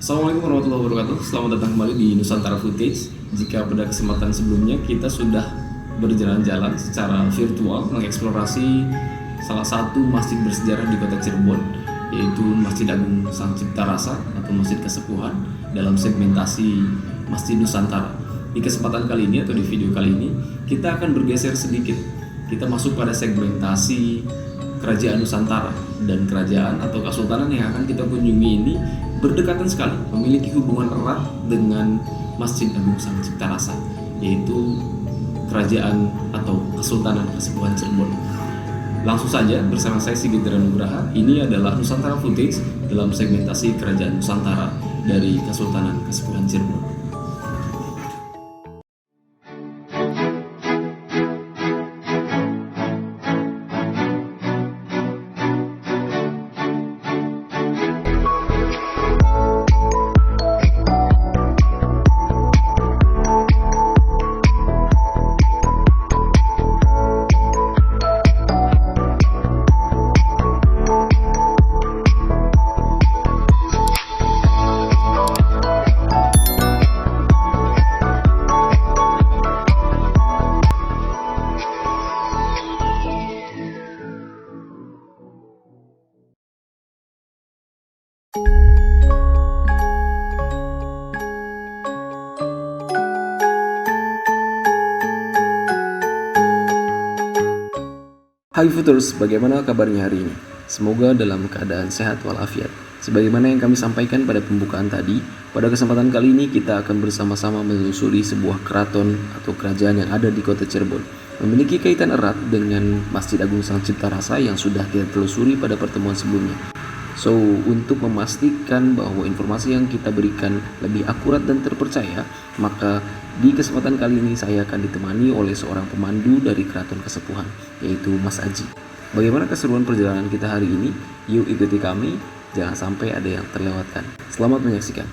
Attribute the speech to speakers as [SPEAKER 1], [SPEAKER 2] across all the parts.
[SPEAKER 1] Assalamualaikum warahmatullahi wabarakatuh. Selamat datang kembali di Nusantara Footage. Jika pada kesempatan sebelumnya kita sudah berjalan-jalan secara virtual mengeksplorasi salah satu masjid bersejarah di kota Cirebon, yaitu Masjid Agung Sang Cipta Rasa atau Masjid Kesepuhan dalam segmentasi Masjid Nusantara. Di kesempatan kali ini atau di video kali ini kita akan bergeser sedikit. Kita masuk pada segmentasi Kerajaan Nusantara, dan kerajaan atau kesultanan yang akan kita kunjungi ini berdekatan sekali, memiliki hubungan erat dengan Masjid Agung Sang Cipta Rasa, yaitu kerajaan atau Kesultanan Kesepuhan Cirebon. Langsung saja bersama saya Sigit Nugraha. Ini adalah Nusantara Footage dalam segmentasi Kerajaan Nusantara dari Kesultanan Kesepuhan Cirebon. Hai Futurs, bagaimana kabarnya hari ini? Semoga dalam keadaan sehat walafiat. Sebagaimana yang kami sampaikan pada pembukaan tadi, pada kesempatan kali ini kita akan bersama-sama menelusuri sebuah keraton atau kerajaan yang ada di kota Cirebon, memiliki kaitan erat dengan Masjid Agung Sang Cipta Rasa yang sudah kita telusuri pada pertemuan sebelumnya. So, untuk memastikan bahwa informasi yang kita berikan lebih akurat dan terpercaya, maka di kesempatan kali ini saya akan ditemani oleh seorang pemandu dari Keraton Kesepuhan, yaitu Mas Aji. Bagaimana keseruan perjalanan kita hari ini? Yuk ikuti kami, jangan sampai ada yang terlewatkan. Selamat menyaksikan.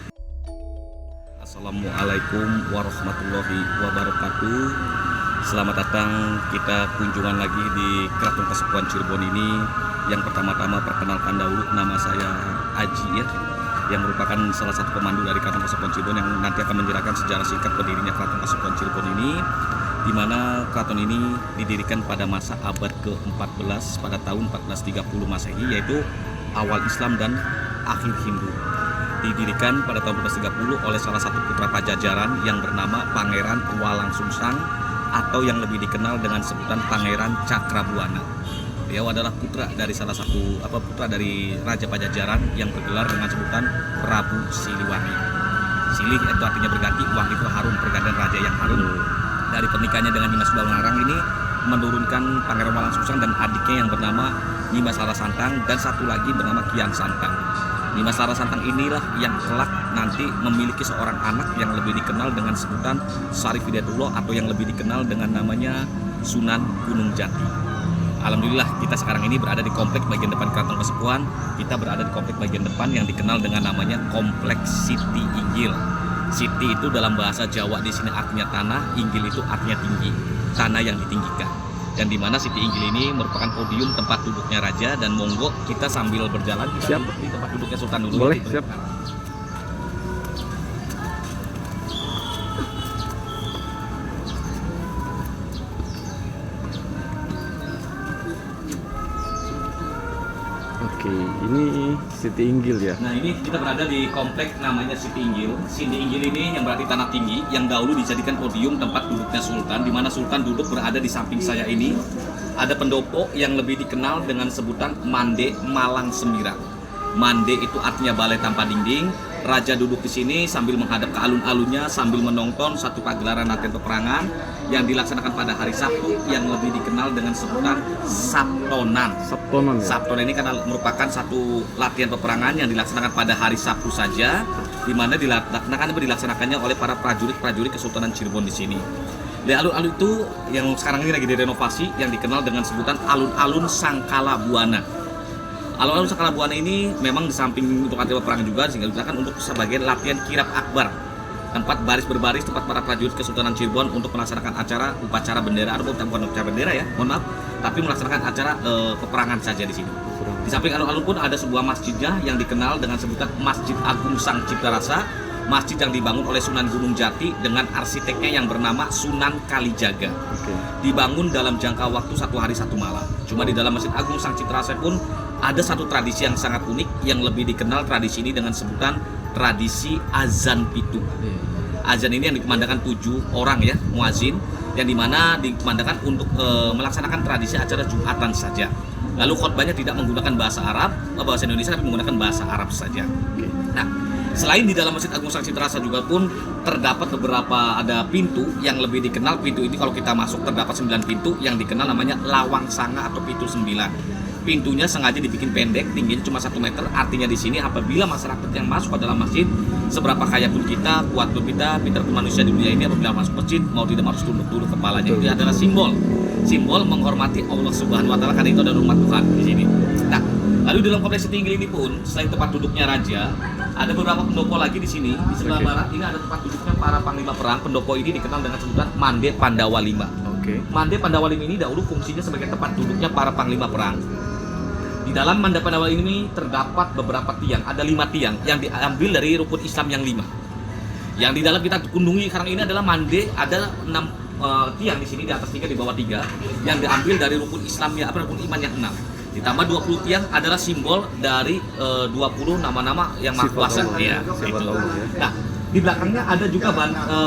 [SPEAKER 2] Assalamualaikum warahmatullahi wabarakatuh. Selamat datang, kita kunjungan lagi di Keraton Kesepuhan Cirebon ini. Yang pertama-tama perkenalkan dahulu, nama saya Aji ya, yang merupakan salah satu pemandu dari Keraton Kesepuhan Cirebon yang nanti akan menjelaskan sejarah singkat berdirinya Keraton Kesepuhan Cirebon ini, di mana keraton ini didirikan pada masa abad ke-14 pada tahun 1430 Masehi, yaitu awal Islam dan akhir Hindu. Didirikan pada tahun 1430 oleh salah satu putra Pajajaran yang bernama Pangeran Walangsungsang atau yang lebih dikenal dengan sebutan Pangeran Cakrabuana. Beliau adalah putra dari putra dari Raja Pajajaran yang bergelar dengan sebutan Prabu Siliwangi. Silih itu artinya berganti, wangi itu harum, pergantian raja yang harum. Dari pernikahannya dengan Nimas Balarang ini menurunkan Pangeran Walangsungsang dan adiknya yang bernama Nimas Larasantang dan satu lagi bernama Kian Santang. Nimas Larasantang inilah yang kelak nanti memiliki seorang anak yang lebih dikenal dengan sebutan Sarif Hidayatullah atau yang lebih dikenal dengan namanya Sunan Gunung Jati. Alhamdulillah kita sekarang ini berada di komplek bagian depan Keraton Kesepuhan. Kita berada di komplek bagian depan yang dikenal dengan namanya Kompleks Siti Inggil. Siti itu dalam bahasa Jawa di sini artinya tanah, Inggil itu artinya tinggi, tanah yang ditinggikan. Dan di mana Siti Inggil ini merupakan podium tempat duduknya raja, dan monggo kita sambil berjalan kita duduk di tempat duduknya Sultan dulu.
[SPEAKER 1] Boleh, siap. Oke, ini Siti Inggil ya.
[SPEAKER 2] Nah, ini kita berada di komplek namanya Siti Inggil. Siti Inggil ini yang berarti tanah tinggi, yang dahulu dijadikan podium tempat duduknya Sultan, di mana Sultan duduk berada di samping saya ini. Ada pendopo yang lebih dikenal dengan sebutan Mande Malang Semirang. Mande itu artinya balai tanpa dinding. Raja duduk di sini sambil menghadap ke alun-alunnya sambil menonton satu pagelaran latihan peperangan yang dilaksanakan pada hari Sabtu yang lebih dikenal dengan sebutan Sabtonan.
[SPEAKER 1] Sabtonan ya?
[SPEAKER 2] Sabtonan ini karena merupakan satu latihan peperangan yang dilaksanakan pada hari Sabtu saja, di mana dilaksanakannya oleh para prajurit Kesultanan Cirebon di sini. Di alun-alun itu yang sekarang ini lagi direnovasi yang dikenal dengan sebutan alun-alun Sangkala Buana. Alun-alun Sangkala Buana ini memang di samping untuk latihan peperangan juga sehingga digunakan untuk sebagai latihan kirab akbar, tempat baris berbaris tempat para prajurit Kesultanan Cirebon untuk melaksanakan upacara bendera, atau bukan upacara bendera ya, mohon maaf, tapi melaksanakan acara peperangan saja di sini. Di samping alun-alun pun ada sebuah masjidnya yang dikenal dengan sebutan Masjid Agung Sang Cipta Rasa, masjid yang dibangun oleh Sunan Gunung Jati dengan arsiteknya yang bernama Sunan Kalijaga. Dibangun dalam jangka waktu 1 hari 1 malam. Cuma di dalam Masjid Agung Sang Cipta Rasa pun ada satu tradisi yang sangat unik yang lebih dikenal tradisi ini dengan sebutan tradisi azan pitu. Azan ini yang dikumandangkan 7 orang ya, muazin, yang dimana dikumandangkan untuk melaksanakan tradisi acara Jumatan saja. Lalu khotbahnya tidak menggunakan bahasa Arab, bahasa Indonesia, tapi menggunakan bahasa Arab saja. Nah, selain di dalam Masjid Agung Sang Cipta Rasa juga pun terdapat beberapa ada pintu yang lebih dikenal. Pintu ini kalau kita masuk terdapat 9 pintu yang dikenal namanya Lawang Sanga atau pintu 9. Pintunya sengaja dibikin pendek, tingginya cuma 1 meter. Artinya di sini apabila masyarakat yang masuk ke dalam masjid, seberapa kaya pun kita, kuat pun kita, pintar pun manusia di dunia ini, apabila masuk masjid mau tidak harus tunduk dulu kepalanya. Itu adalah simbol menghormati Allah Subhanahu wa taala, karena itu adalah umat Tuhan di sini. Nah, lalu di dalam kompleks Setinggil ini pun selain tempat duduknya raja, ada beberapa pendopo lagi di sini. Di sebelah barat ini ada tempat duduknya para panglima perang. Pendopo ini dikenal dengan sebutan Mande Pandawa V. Mande Pandawa V ini dahulu fungsinya sebagai tempat duduknya para panglima perang. Di dalam Mande Pandawa ini terdapat beberapa tiang, ada 5 tiang yang diambil dari rukun Islam yang 5. Yang di dalam kita kunjungi sekarang ini adalah Mande, ada 6 tiang di sini, di atas 3, di bawah 3, yang diambil dari rukun Islam ya, rukun iman yang 6. Ditambah 20 tiang adalah simbol dari 20 nama-nama yang Maha Kuasa. Ya, itu. Nah, di belakangnya ada juga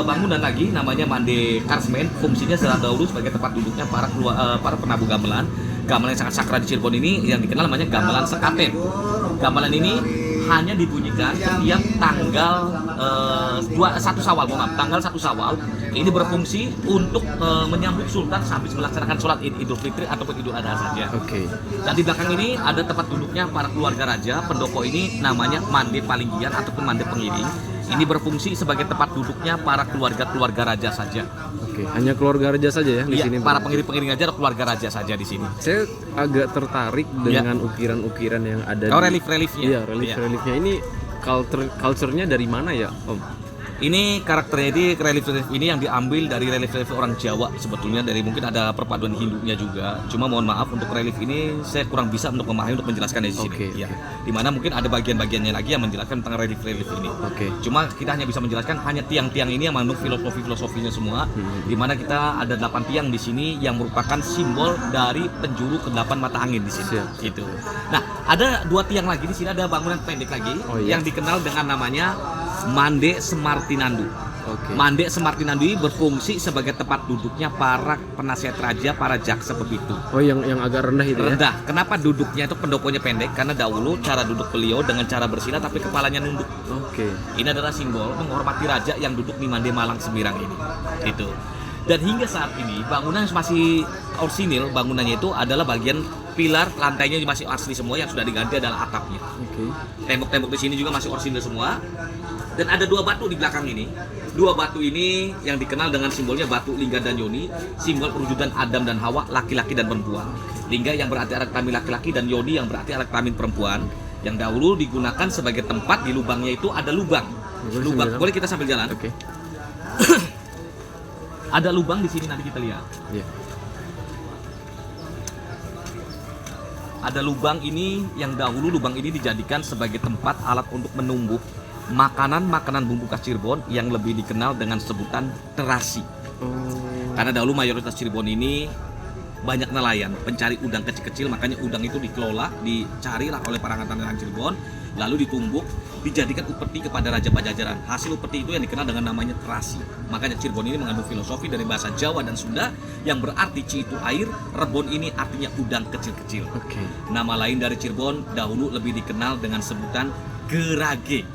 [SPEAKER 2] bangunan lagi namanya Mande Karsmen. Fungsinya secara dahulu sebagai tempat duduknya para penabuh gamelan. Gamelan yang sangat sakral di Cirebon ini yang dikenal namanya gamelan sekaten. Gamelan ini hanya dibunyikan setiap tanggal 1 Syawal, tanggal 1 Syawal. Ini berfungsi untuk menyambut Sultan sambil melaksanakan sholat Idul Fitri ataupun Idul Adha saja. Dan di belakang ini ada tempat duduknya para keluarga raja. Pendopo ini namanya Mande Palinggian ataupun Mande Pengiring. Ini berfungsi sebagai tempat duduknya para keluarga raja saja.
[SPEAKER 3] Hanya keluarga raja saja ya di sini.
[SPEAKER 2] Para pengiring aja atau keluarga raja saja di sini.
[SPEAKER 3] Saya agak tertarik dengan ukiran-ukiran yang ada.
[SPEAKER 2] Relief-reliefnya.
[SPEAKER 3] Iya, relief-reliefnya ini culture-nya dari mana ya, Om?
[SPEAKER 2] Ini karakternya di relief ini yang diambil dari relief orang Jawa sebetulnya, dari mungkin ada perpaduan Hindunya juga. Cuma mohon maaf untuk relief ini saya kurang bisa untuk memahami, untuk menjelaskan di sini. Ya. Dimana mungkin ada bagian-bagiannya lagi yang menjelaskan tentang relief ini. Cuma kita hanya bisa menjelaskan hanya tiang-tiang ini yang mengandung filosofinya semua. Dimana kita ada 8 tiang di sini yang merupakan simbol dari penjuru ke-8 mata angin di sini. Gitu. Nah, ada 2 tiang lagi di sini, ada bangunan pendek lagi yang dikenal dengan namanya Mande Semartinandu. Mande Semartinandu ini berfungsi sebagai tempat duduknya para penasihat raja, para jaksa pepitu.
[SPEAKER 3] Yang agak rendah itu ya?
[SPEAKER 2] Rendah. Kenapa duduknya itu pendoponya pendek? Karena dahulu cara duduk beliau dengan cara bersila tapi kepalanya nunduk. Ini adalah simbol menghormati raja yang duduk di Mande Malang Semirang ini. Itu. Dan hingga saat ini bangunan masih orsinil, bangunannya itu adalah bagian pilar, lantainya masih asli semua, yang sudah diganti adalah atapnya. Tembok-tembok di sini juga masih orsinil semua. Dan ada 2 batu di belakang ini. 2 batu ini yang dikenal dengan simbolnya batu Lingga dan Yoni, simbol perwujudan Adam dan Hawa, laki-laki dan perempuan. Lingga yang berarti alat kelamin laki-laki dan Yoni yang berarti alat kelamin perempuan, yang dahulu digunakan sebagai tempat. Di lubangnya itu ada lubang. Boleh kita sambil jalan? Ada lubang di sini, nanti kita lihat. Ada lubang ini yang dahulu lubang ini dijadikan sebagai tempat alat untuk menumbuk makanan bumbu khas Cirebon yang lebih dikenal dengan sebutan terasi. Karena dahulu mayoritas Cirebon ini banyak nelayan, pencari udang kecil-kecil, makanya udang itu dikelola, dicarilah oleh para nelayan Cirebon, lalu ditumbuk, dijadikan upeti kepada Raja Pajajaran. Hasil upeti itu yang dikenal dengan namanya terasi. Makanya Cirebon ini mengandung filosofi dari bahasa Jawa dan Sunda yang berarti ci itu air, rebon ini artinya udang kecil-kecil. Nama lain dari Cirebon dahulu lebih dikenal dengan sebutan Gerage.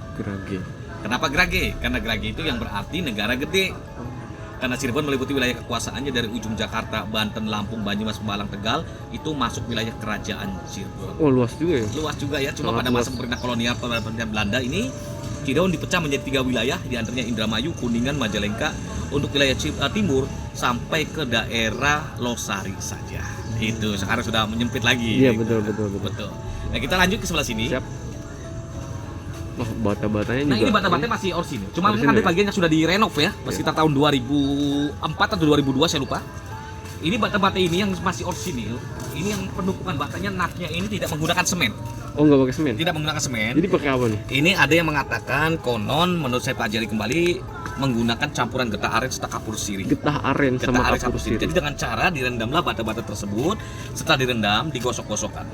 [SPEAKER 2] Kenapa Gerage? Karena Gerage itu yang berarti negara gede. Karena Cirebon meliputi wilayah kekuasaannya dari ujung Jakarta, Banten, Lampung, Banyumas, Malang, Tegal, itu masuk wilayah kerajaan Cirebon.
[SPEAKER 3] Luas juga ya?
[SPEAKER 2] Luas juga ya, cuma pada masa pemerintah kolonial Belanda ini Cirebon dipecah menjadi 3 wilayah, di antaranya Indramayu, Kuningan, Majalengka. Untuk wilayah timur sampai ke daerah Losari saja. Itu sekarang sudah menyempit lagi.
[SPEAKER 3] Iya, betul.
[SPEAKER 2] Nah, kita lanjut ke sebelah sini.
[SPEAKER 3] Siap. Bata-batanya juga.
[SPEAKER 2] Nah, ini bata-batanya masih orsinil. Cuma mungkin ada bagian yang sudah direnov ya, sekitar tahun 2004 atau 2002 saya lupa. Ini bata-bata ini yang masih orisinil, ini yang penumpukan batanya natnya ini tidak menggunakan semen.
[SPEAKER 3] Oh, nggak pakai semen.
[SPEAKER 2] Tidak menggunakan semen.
[SPEAKER 3] Jadi pakai apa nih?
[SPEAKER 2] Ini ada yang mengatakan konon, menurut saya pelajari kembali, menggunakan campuran getah aren serta kapur sirih.
[SPEAKER 3] Getah aren sama
[SPEAKER 2] Getah aren
[SPEAKER 3] kapur sirih.
[SPEAKER 2] Jadi dengan cara direndamlah bata-bata tersebut. Setelah direndam, digosok-gosokkan.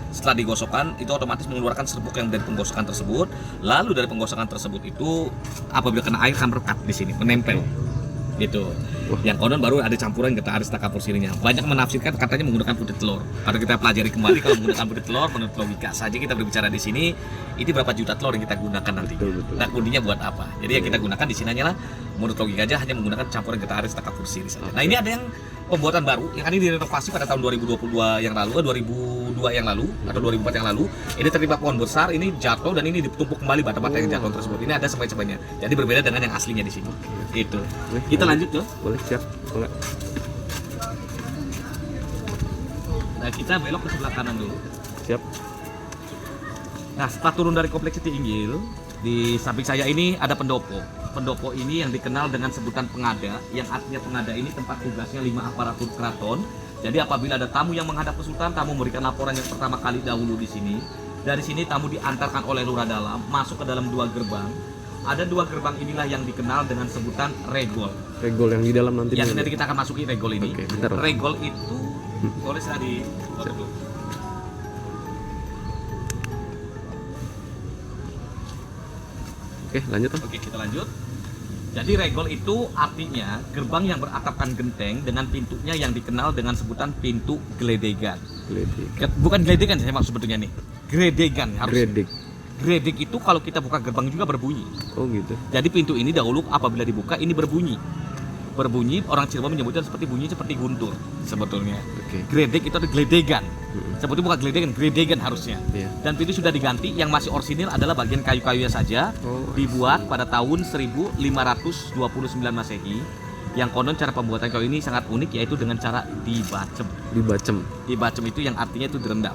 [SPEAKER 2] Setelah digosokkan, itu otomatis mengeluarkan serbuk yang dari penggosokan tersebut. Lalu dari penggosokan tersebut itu, apabila kena air akan merekat di sini, menempel. Gitu.
[SPEAKER 3] Wah.
[SPEAKER 2] Yang konon baru ada campuran getah aren serta kapur sirihnya. Banyak menafsirkan katanya menggunakan putih telur. Kalau kita pelajari kembali, kalau menggunakan putih telur, menurut logika saja kita berbicara di sini, ini berapa juta telur yang kita gunakan nanti.
[SPEAKER 3] Betul.
[SPEAKER 2] Nah, kundinya buat apa? Jadi yang kita gunakan di sini hanyalah menurut logika aja hanya menggunakan campuran getah aren serta kapur sirih saja. Nah, ini ada yang pembuatan baru yang ini direnovasi pada tahun 2022 yang lalu, 2002 yang lalu atau 2004 yang lalu. Ini tertimpa pohon besar, ini jatuh dan ini ditumpuk kembali bata-bata yang jatuh tersebut. Ini ada sampai-sampainya. Jadi berbeda dengan yang aslinya di sini. Itu. Kita lanjut tuh.
[SPEAKER 3] Boleh, siap. Boleh.
[SPEAKER 2] Nah, kita belok ke sebelah kanan dulu.
[SPEAKER 3] Siap.
[SPEAKER 2] Nah, setelah turun dari kompleks Citi Inggil, di samping saya ini ada pendopo. Pendopo ini yang dikenal dengan sebutan pengada, yang artinya pengada ini tempat tugasnya 5 aparatur keraton. Jadi apabila ada tamu yang menghadap ke sultan, tamu memberikan laporan yang pertama kali dahulu di sini. Dari sini tamu diantarkan oleh lurah dalam, masuk ke dalam 2 gerbang. Ada 2 gerbang inilah yang dikenal dengan sebutan regol.
[SPEAKER 3] Regol yang di dalam nanti.
[SPEAKER 2] Yang nanti kita akan masuki regol ini.
[SPEAKER 3] Oke, bentar, Om.
[SPEAKER 2] Regol itu boleh saya di foto dulu.
[SPEAKER 3] Oke, lanjut Om.
[SPEAKER 2] Oke, kita lanjut. Jadi regol itu artinya gerbang yang beratapkan genteng dengan pintunya yang dikenal dengan sebutan pintu geledegan.
[SPEAKER 3] Gledek.
[SPEAKER 2] Bukan geledegan saya maksud sebetulnya nih. Gredegan harus.
[SPEAKER 3] Gledek.
[SPEAKER 2] Gredek itu kalau kita buka gerbang juga berbunyi.
[SPEAKER 3] Oh gitu.
[SPEAKER 2] Jadi pintu ini dahulu apabila dibuka ini berbunyi. Berbunyi, orang Cirebon menyebutnya seperti bunyi seperti guntur sebetulnya.
[SPEAKER 3] Oke.
[SPEAKER 2] Gredek itu ada geledegan. Sebetulnya bukan geledegan, gredegan harusnya.
[SPEAKER 3] Iya.
[SPEAKER 2] Dan pintu sudah diganti, yang masih orisinil adalah bagian kayu-kayunya saja.
[SPEAKER 3] Oh,
[SPEAKER 2] Dibuat pada tahun 1529 Masehi. Yang konon cara pembuatan kayu ini sangat unik, yaitu dengan cara dibacem.
[SPEAKER 3] Dibacem.
[SPEAKER 2] Dibacem itu yang artinya itu direndam.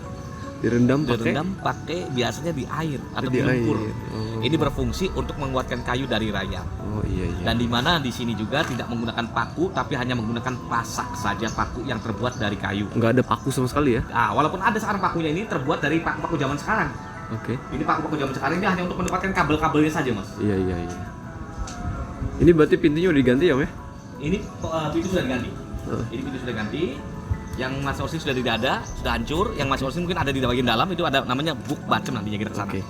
[SPEAKER 3] Direndam pakai.
[SPEAKER 2] Direndam pakai biasanya di air atau
[SPEAKER 3] Di
[SPEAKER 2] di lumpur.
[SPEAKER 3] air. Oh.
[SPEAKER 2] Ini berfungsi untuk menguatkan kayu dari rayap.
[SPEAKER 3] Oh iya iya.
[SPEAKER 2] Dan di mana di sini juga tidak menggunakan paku, tapi hanya menggunakan pasak saja, paku yang terbuat dari kayu.
[SPEAKER 3] Nggak ada paku sama sekali ya?
[SPEAKER 2] Nah, walaupun ada sekarang pakunya ini terbuat dari paku-paku zaman sekarang.
[SPEAKER 3] Oke.
[SPEAKER 2] Ini paku-paku zaman sekarang ini hanya untuk mendapatkan kabel-kabelnya saja, Mas.
[SPEAKER 3] Iya iya iya. Ini berarti pintunya udah diganti ya, Om ya?
[SPEAKER 2] Ini pintu sudah diganti.
[SPEAKER 3] Oh.
[SPEAKER 2] Ini pintu sudah diganti. Yang masih orsin sudah tidak ada, sudah hancur. Yang masih orsin mungkin ada di bagian dalam, itu ada namanya buk bacem, nantinya kita ke sana.
[SPEAKER 3] Oke.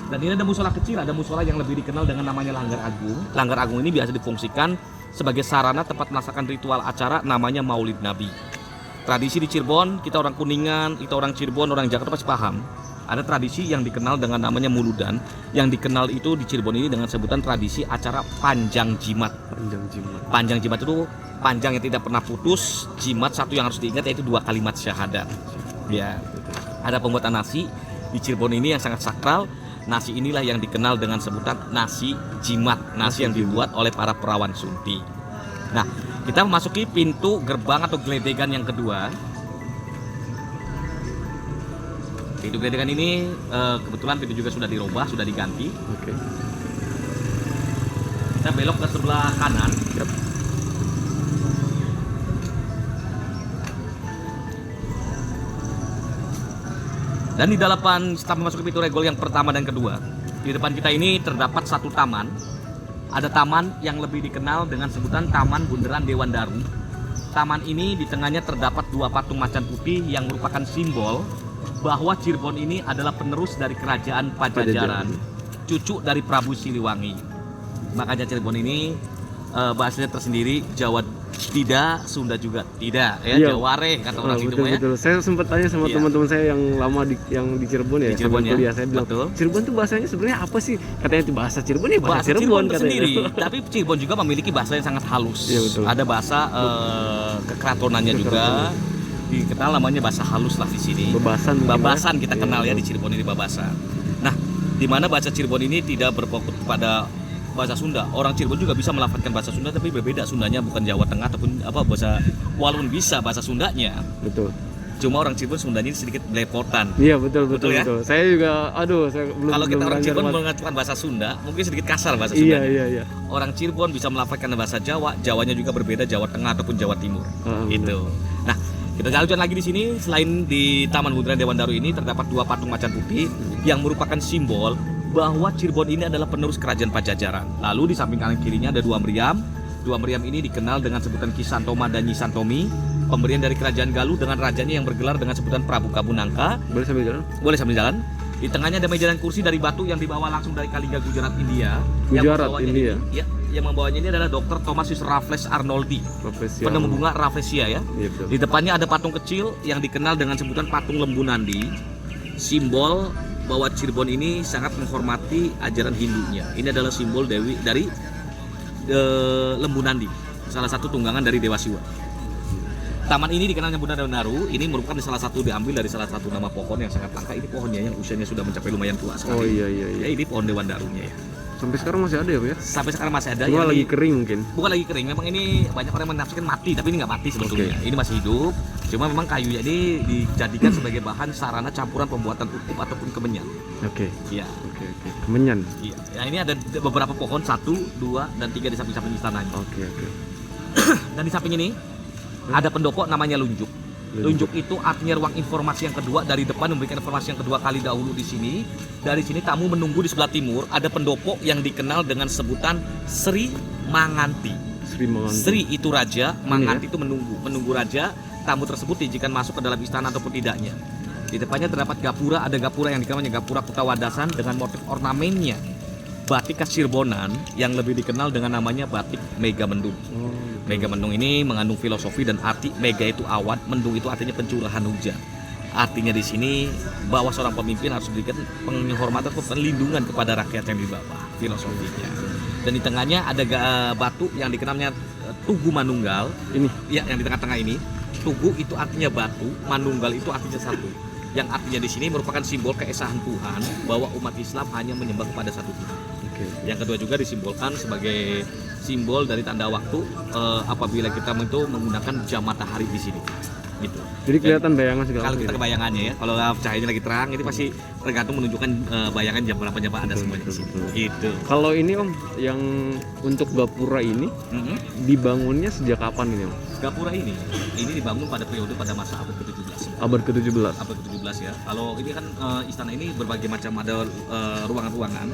[SPEAKER 2] Dan ini ada musola kecil, ada musola yang lebih dikenal dengan namanya Langgar Agung. Langgar Agung ini biasa difungsikan sebagai sarana tempat melaksanakan ritual acara namanya Maulid Nabi. Tradisi di Cirebon, kita orang Kuningan, kita orang Cirebon, orang Jakarta pasti paham. Ada tradisi yang dikenal dengan namanya Muludan. Yang dikenal itu di Cirebon ini dengan sebutan tradisi acara Panjang Jimat.
[SPEAKER 3] Panjang jimat.
[SPEAKER 2] Panjang Jimat itu panjang yang tidak pernah putus. Jimat satu yang harus diingat yaitu 2 kalimat syahadat. Ya. Ada pembuatan nasi di Cirebon ini yang sangat sakral. Nasi inilah yang dikenal dengan sebutan nasi jimat, nasi yang dibuat oleh para perawan sunti. Nah, kita memasuki pintu gerbang atau geledegan yang kedua. Pintu geledegan ini kebetulan pintu juga sudah dirubah, sudah diganti.
[SPEAKER 3] Oke.
[SPEAKER 2] Kita belok ke sebelah kanan.
[SPEAKER 3] Siap.
[SPEAKER 2] Dan di depan setelah memasuki pintu regol yang pertama dan kedua, di depan kita ini terdapat satu taman. Ada taman yang lebih dikenal dengan sebutan Taman Bundaran Dewan Daru. Taman ini di tengahnya terdapat 2 patung macan putih yang merupakan simbol bahwa Cirebon ini adalah penerus dari kerajaan Pajajaran, cucu dari Prabu Siliwangi. Makanya Cirebon ini bahasanya tersendiri, Jawa tidak, Sunda juga tidak, ya.
[SPEAKER 3] Iya.
[SPEAKER 2] Jaware kata orang situ
[SPEAKER 3] betul,
[SPEAKER 2] ya.
[SPEAKER 3] betul. Saya sempat tanya sama
[SPEAKER 2] Iya.
[SPEAKER 3] teman-teman saya yang lama yang di Cirebon ya,
[SPEAKER 2] Di Cirebon
[SPEAKER 3] sama
[SPEAKER 2] ya,
[SPEAKER 3] kuliah. Saya bilang,
[SPEAKER 2] betul.
[SPEAKER 3] Cirebon tuh bahasanya sebenarnya apa sih? Katanya itu bahasa Cirebon ya, bahasa
[SPEAKER 2] Bahasa Cirebon
[SPEAKER 3] katanya.
[SPEAKER 2] tersendiri, tapi Cirebon juga memiliki bahasa yang sangat halus.
[SPEAKER 3] Iya, betul.
[SPEAKER 2] Ada bahasa kekeratonannya juga, dikenal namanya bahasa halus lah di sini.
[SPEAKER 3] Babasan mungkin
[SPEAKER 2] Babasan
[SPEAKER 3] ya?
[SPEAKER 2] kita
[SPEAKER 3] Iya,
[SPEAKER 2] kenal ya
[SPEAKER 3] betul.
[SPEAKER 2] di Cirebon ini Babasan. Nah, di mana bahasa Cirebon ini tidak berfokus pada bahasa Sunda. Orang Cirebon juga bisa melafalkan bahasa Sunda, tapi berbeda Sundanya, bukan Jawa Tengah ataupun apa bahasa, walaupun bisa bahasa Sundanya.
[SPEAKER 3] Betul.
[SPEAKER 2] Cuma orang Cirebon Sundanya ini sedikit belepotan.
[SPEAKER 3] Iya betul
[SPEAKER 2] Betul ya?
[SPEAKER 3] Saya juga, saya belum.
[SPEAKER 2] Kalau kita orang
[SPEAKER 3] belajar
[SPEAKER 2] Cirebon
[SPEAKER 3] banget.
[SPEAKER 2] mengacukan bahasa Sunda, mungkin sedikit kasar bahasa
[SPEAKER 3] Iya
[SPEAKER 2] Sundanya.
[SPEAKER 3] iya.
[SPEAKER 2] Orang Cirebon bisa melafalkan bahasa Jawa, Jawanya juga berbeda, Jawa Tengah ataupun Jawa Timur. Itu. Nah, kita jalan lagi di sini. Selain di Taman Bundaran Dewan Daru ini terdapat 2 patung macan putih yang merupakan simbol bahwa Cirebon ini adalah penerus kerajaan Pajajaran. Lalu di samping kanan kirinya ada 2 meriam. 2 meriam ini dikenal dengan sebutan Ki Santoma dan Nyi Santomi, pemberian dari kerajaan Galuh dengan rajanya yang bergelar dengan sebutan Prabu Kabunangka.
[SPEAKER 3] Boleh sambil jalan?
[SPEAKER 2] Boleh sambil jalan. Di tengahnya ada meja dan kursi dari batu yang dibawa langsung dari Kalingga Gujarat India.
[SPEAKER 3] Gujarat
[SPEAKER 2] membawanya
[SPEAKER 3] India.
[SPEAKER 2] Ya, yang membawanya ini adalah Dr. Thomasius Raffles Arnoldi,
[SPEAKER 3] Profesional.
[SPEAKER 2] penemu bunga Rafflesia ya.
[SPEAKER 3] Iya betul.
[SPEAKER 2] Di depannya ada patung kecil yang dikenal dengan sebutan patung Lembu Nandi, simbol bahwa Cirebon ini sangat menghormati ajaran Hindunya. Ini adalah simbol dewi dari Lembu Nandi, salah satu tunggangan dari Dewa Siwa. Taman ini dikenalnya Bundaran Dewan Daru. Ini merupakan diambil dari salah satu nama pohon yang sangat langka. Ini pohonnya yang usianya sudah mencapai lumayan tua sekali.
[SPEAKER 3] Oh iya.
[SPEAKER 2] Ya, ini pohon Dewan Darunya ya.
[SPEAKER 3] Sampai sekarang masih ada ya, Pak ya?
[SPEAKER 2] Sampai sekarang masih ada.
[SPEAKER 3] Cuma
[SPEAKER 2] yang
[SPEAKER 3] lagi kering mungkin.
[SPEAKER 2] Bukan lagi kering. Memang ini banyak orang menafsirkan mati, tapi ini nggak mati sebetulnya. Ini masih hidup. Cuma memang kayunya ini dijadikan sebagai bahan sarana campuran pembuatan utup ataupun kemenyan.
[SPEAKER 3] Oke.
[SPEAKER 2] Iya.
[SPEAKER 3] Oke. Kemenyan.
[SPEAKER 2] Iya. Ya, ini ada beberapa pohon, 1, 2, dan 3 di samping-samping istananya.
[SPEAKER 3] Oke.
[SPEAKER 2] Dan di samping ini ada pendopo namanya Lunjuk. Lunjuk itu artinya ruang informasi yang kedua. Dari depan memberikan informasi yang kedua kali dahulu di sini. Dari sini tamu menunggu di sebelah timur. Ada pendopo yang dikenal dengan sebutan Sri Manganti. Sri itu raja, Manganti itu menunggu raja. Tamu tersebut diizinkan masuk ke dalam istana ataupun tidaknya. Di depannya terdapat gapura. Ada gapura yang dikenalnya Gapura Kutawadasan dengan motif ornamennya batik khas Cirebonan yang lebih dikenal dengan namanya batik Megamendung. Megamendung ini mengandung filosofi dan arti. Mega itu awan, mendung itu artinya pencurahan hujan. Artinya di sini bahwa seorang pemimpin harus diberikan penghormatan atau perlindungan kepada rakyat yang di bawah, filosofinya. Dan di tengahnya ada batu yang dikenalnya Tugu Manunggal. Ini ya, yang di tengah-tengah ini. Tugu itu artinya batu, Manunggal itu artinya satu. Yang artinya di sini merupakan simbol keesaan Tuhan bahwa umat Islam hanya menyembah kepada satu Tuhan. Yang kedua juga disimbolkan sebagai simbol dari tanda waktu apabila kita itu menggunakan jam matahari di sini. Gitu.
[SPEAKER 3] Jadi kelihatan bayangan segala
[SPEAKER 2] Kalau
[SPEAKER 3] macam.
[SPEAKER 2] kita kebayangannya ya, kalau cahayanya lagi terang ini pasti tergantung menunjukkan bayangan jam berapa ada semuanya di sini. Gitu.
[SPEAKER 3] Kalau ini Om, yang untuk gapura ini dibangunnya sejak kapan ini Om?
[SPEAKER 2] Gapura ini dibangun pada masa abad ke-17.
[SPEAKER 3] Abad ke-17.
[SPEAKER 2] Abad ke-17 ya. Kalau ini kan istana ini berbagai macam ada ruangan-ruangan.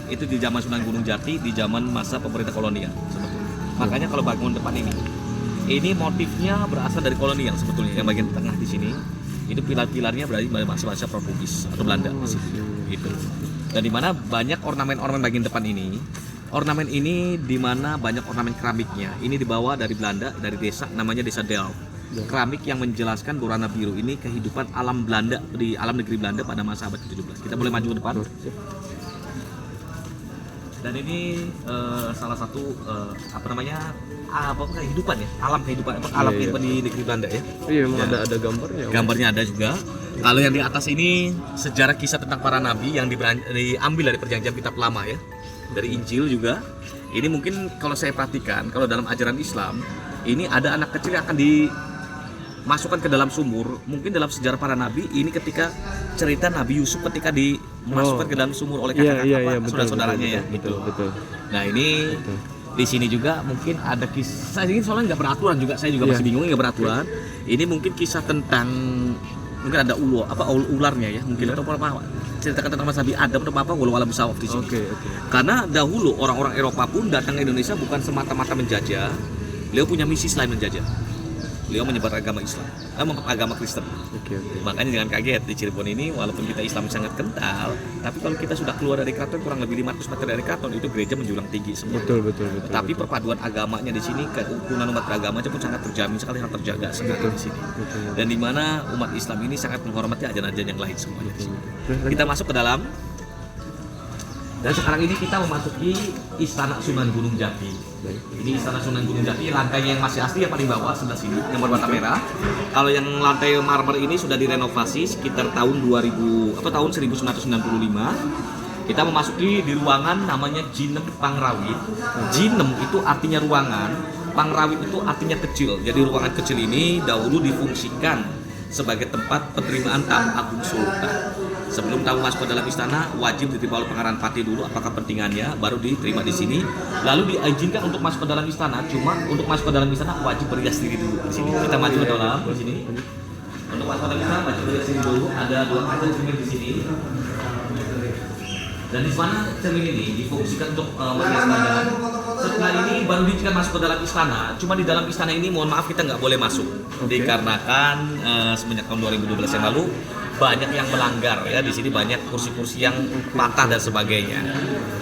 [SPEAKER 2] Itu di zaman Sunan Gunung Jati, di zaman masa pemerintah kolonial sebetulnya. Makanya kalau bangun depan ini motifnya berasal dari kolonial sebetulnya. Yang bagian tengah di sini itu pilar-pilarnya berarti masa-masa Portugis atau Belanda gitu. Dan di mana banyak ornamen-ornamen bagian depan ini. Ornamen ini di mana banyak ornamen keramiknya. Ini dibawa dari Belanda, dari desa namanya Desa Delft. Keramik yang menjelaskan berwarna biru ini kehidupan alam Belanda di alam negeri Belanda pada masa abad ke-17. Kita boleh maju ke depan. Dan ini salah satu kehidupan ya, alam kehidupan di negeri Belanda ya.
[SPEAKER 3] Iya, memang ada gambarnya.
[SPEAKER 2] Gambarnya ada juga. Kalau yang di atas ini sejarah kisah tentang para nabi yang diambil dari perjanjian kitab lama ya, dari Injil juga. Ini mungkin kalau saya perhatikan, kalau dalam ajaran Islam ini ada anak kecil yang akan dimasukkan ke dalam sumur. Mungkin dalam sejarah para nabi ini ketika cerita Nabi Yusuf ketika dimasukkan ke dalam sumur oleh kakak-kakak saudara-saudaranya ya gitu.
[SPEAKER 3] Betul.
[SPEAKER 2] Nah ini di sini juga mungkin ada kisah ini soalnya nggak beraturan juga, saya juga masih bingung nggak beraturan. Ini mungkin kisah tentang mungkin ada ularnya ya mungkin atau apa ceritakan tentang Nabi Adam atau apa walau alam bisawab di sini. Karena dahulu orang-orang Eropa pun datang ke Indonesia bukan semata-mata menjajah, beliau punya misi selain menjajah. Beliau menyebar agama Islam, agama Kristen. Makanya jangan kaget di Cirebon ini walaupun kita Islam sangat kental, tapi kalau kita sudah keluar dari keraton kurang lebih 500 meter dari keraton itu gereja menjulang tinggi semua. Betul. Tapi perpaduan agamanya di sini, kerukunan umat beragama pun sangat terjamin sekali, sangat terjaga sekali di sini. Dan di mana umat Islam ini sangat menghormati ajaran-ajaran yang lain semuanya. Kita masuk ke dalam. Dan sekarang ini kita memasuki Istana Sunan Gunung Jati. Ini Istana Sunan Gunung Jati, lantainya yang masih asli yang paling bawah sebelah sini, yang berbata merah. Kalau yang lantai marmer ini sudah direnovasi sekitar tahun 1995. Kita memasuki di ruangan namanya Jinem Pangrawit. Jinem itu artinya ruangan, Pangrawit itu artinya kecil. Jadi ruangan kecil ini dahulu difungsikan sebagai tempat penerimaan tamu agung sultan. Sebelum tamu masuk ke dalam istana, wajib diterima oleh Pangeran Patih dulu apakah pentingannya, baru diterima di sini. Lalu diizinkan untuk masuk ke dalam istana, cuma untuk masuk ke dalam istana wajib berhias diri dulu di sini. Kita maju ke dalam di sini. Untuk masuk ke dalam istana wajib berhias diri dulu. Ada 2 kaca cermin di sini. Dan di mana cermin ini difungsikan untuk menghias badan. Setelah ini baru diizinkan masuk ke dalam istana. Cuma di dalam istana ini mohon maaf kita nggak boleh masuk, dikarenakan semenjak tahun 2012 yang lalu banyak yang melanggar ya. Di sini banyak kursi-kursi yang patah dan sebagainya.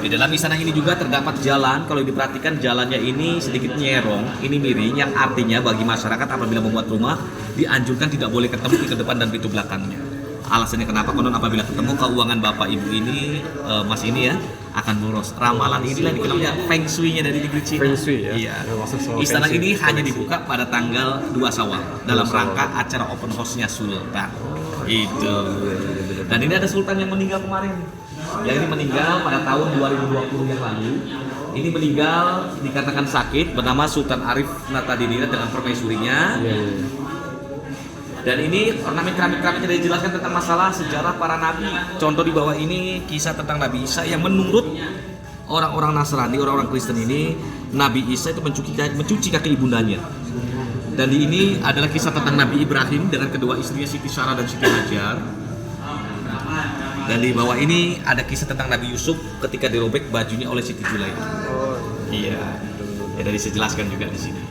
[SPEAKER 2] Di dalam istana ini juga terdapat jalan. Kalau diperhatikan jalannya ini sedikit nyerong, ini miring, yang artinya bagi masyarakat apabila membuat rumah dianjurkan tidak boleh ketemu pintu depan dan pintu belakangnya. Alasannya kenapa? Konon apabila ketemu keuangan bapak ibu ini, mas ini ya, akan boros. Ramalan inilah dikenalnya Feng Shui-nya dari negeri Cina.
[SPEAKER 3] Feng Shui ya?
[SPEAKER 2] Iya.
[SPEAKER 3] Soal
[SPEAKER 2] Istana
[SPEAKER 3] Feng Shui.
[SPEAKER 2] ini hanya dibuka pada tanggal 2 Syawal dalam rangka acara open house-nya Sultan. Itu. Dan ini ada Sultan yang meninggal kemarin. Yang ini meninggal pada tahun 2020 yang lalu. Ini meninggal dikatakan sakit, bernama Sultan Arif Natadiningrat dengan permaisurinya. Dan ini ornamen keramik-keramiknya dijelaskan tentang masalah sejarah para nabi. Contoh di bawah ini kisah tentang Nabi Isa yang menurut orang-orang Nasrani, orang-orang Kristen ini, Nabi Isa itu mencuci kaki ibundanya. Dan di ini adalah kisah tentang Nabi Ibrahim dengan kedua istrinya Siti Sarah dan Siti Hajar. Dan di bawah ini ada kisah tentang Nabi Yusuf ketika dirobek bajunya oleh Siti Zulaikha. Iya. Ya dari dijelaskan juga di sini.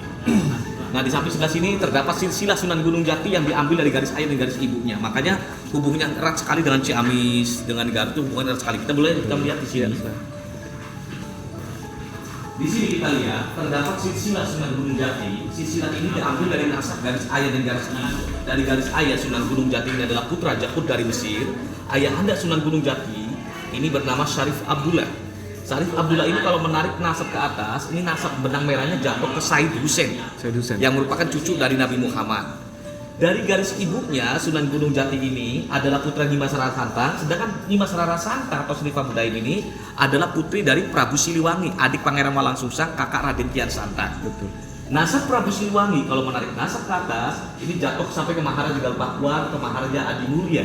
[SPEAKER 2] Nah di samping sebelah sini terdapat silsilah Sunan Gunung Jati yang diambil dari garis ayah dan garis ibunya. Makanya hubungannya erat sekali dengan Ciamis, dengan Garut itu hubungannya erat sekali. Kita melihat di sini. Di sini kita lihat terdapat silsilah Sunan Gunung Jati. Silsilah ini diambil dari nasab garis ayah dan garis ibu. Dari garis ayah Sunan Gunung Jati ini adalah putra Jakut dari Mesir. Ayahanda Sunan Gunung Jati ini bernama Syarif Abdullah. Syarif Abdullah ini kalau menarik nasab ke atas, ini nasab benang merahnya jatuh ke Said Hussein yang merupakan cucu dari Nabi Muhammad. Dari garis ibunya Sunan Gunung Jati ini adalah putra Nimas Rara Santang, sedangkan Nimas Rara Santang atau Sri Pamudaim ini adalah putri dari Prabu Siliwangi, adik Pangeran Walang Sungsang, kakak Raden Kian Santang. Betul. Nasab Prabu Siliwangi kalau menarik nasab ke atas, ini jatuh sampai ke Maharaja Galbakwar, ke Maharaja Adimulya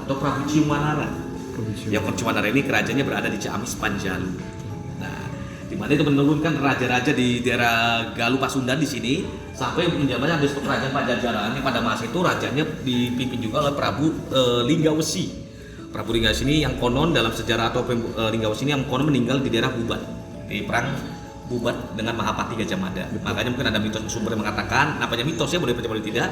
[SPEAKER 2] atau Prabu Ciumanara. Yang Ciumanara ini kerajaannya berada di Ciamis Panjalu. Nah, di mana itu menurunkan raja-raja di daerah Galuh Pasundan di sini sampai menjabatnya habis itu kerajaan Pajajaran yang pada masa itu rajanya dipimpin juga oleh Prabu Linggawesi. Prabu Linggawesi ini yang konon dalam sejarah atau Linggawesi ini yang konon meninggal di daerah Bubat di perang Bubat dengan Mahapati Gajah Mada. Makanya mungkin ada mitos sumber yang mengatakan, namanya mitos ya boleh percaya boleh tidak,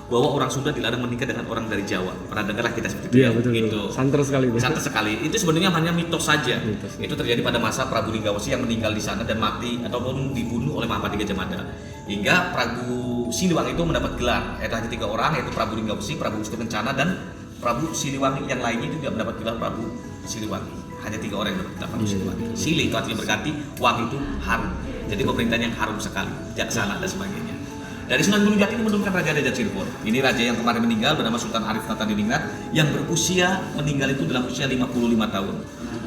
[SPEAKER 2] bahwa orang Sunda dilarang menikah dengan orang dari Jawa. Pernah dengarlah kita seperti itu?
[SPEAKER 3] Iya, betul.
[SPEAKER 2] Gitu.
[SPEAKER 3] Santer sekali itu.
[SPEAKER 2] Santer sekali. Itu sebenarnya hanya mitos saja. Itu terjadi pada masa Prabu Linggawesi yang meninggal di sana dan mati ataupun dibunuh oleh Mahapati Gajah Mada. Hingga Prabu Siliwangi itu mendapat gelar. Ada hanya 3 orang, yaitu Prabu Linggawesi, Prabu Gusti Kencana, dan Prabu Siliwangi. Yang lainnya itu tidak mendapat gelar Prabu Siliwangi. Hanya 3 orang yang mendapat gelar Prabu Siliwangi. Sili itu artinya berganti, wangi itu harum. Jadi pemerintahan yang harum sekali, jaksana dan sebagainya. Dari Sunan Gunung Jati ini menurunkan Raja Cirebon. Ini raja yang kemarin meninggal bernama Sultan Arif Natadiningrat yang berusia meninggal itu dalam usia 55 tahun.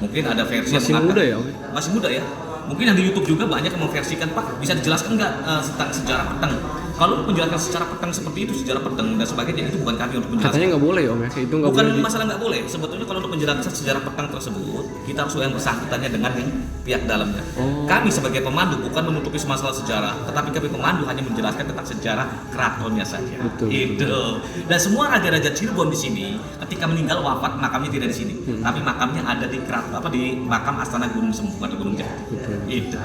[SPEAKER 2] Mungkin ada versi
[SPEAKER 3] masih
[SPEAKER 2] yang
[SPEAKER 3] muda ya?
[SPEAKER 2] Masih muda ya. Mungkin yang di YouTube juga banyak yang memversikan, Pak, bisa dijelaskan nggak tentang sejarah petang? Kalau menjelaskan secara petang seperti itu, sejarah petang dan sebagainya, itu bukan kami untuk menjelaskan.
[SPEAKER 3] Katanya nggak boleh Om ya? Itu nggak
[SPEAKER 2] bukan
[SPEAKER 3] boleh.
[SPEAKER 2] masalah nggak boleh. Sebetulnya kalau untuk menjelaskan sejarah petang tersebut, kita harus yang bersangkutannya dengan yang pihak dalamnya. Kami sebagai pemandu bukan menutupi masalah sejarah, tetapi kami pemandu hanya menjelaskan tentang sejarah keratonnya saja.
[SPEAKER 3] Betul.
[SPEAKER 2] Itu. Dan semua raja-raja Cirebon di sini, ketika meninggal wafat makamnya tidak di sini, tapi makamnya ada di di makam Astana Gunung Semu atau Gunung Jati. Itu.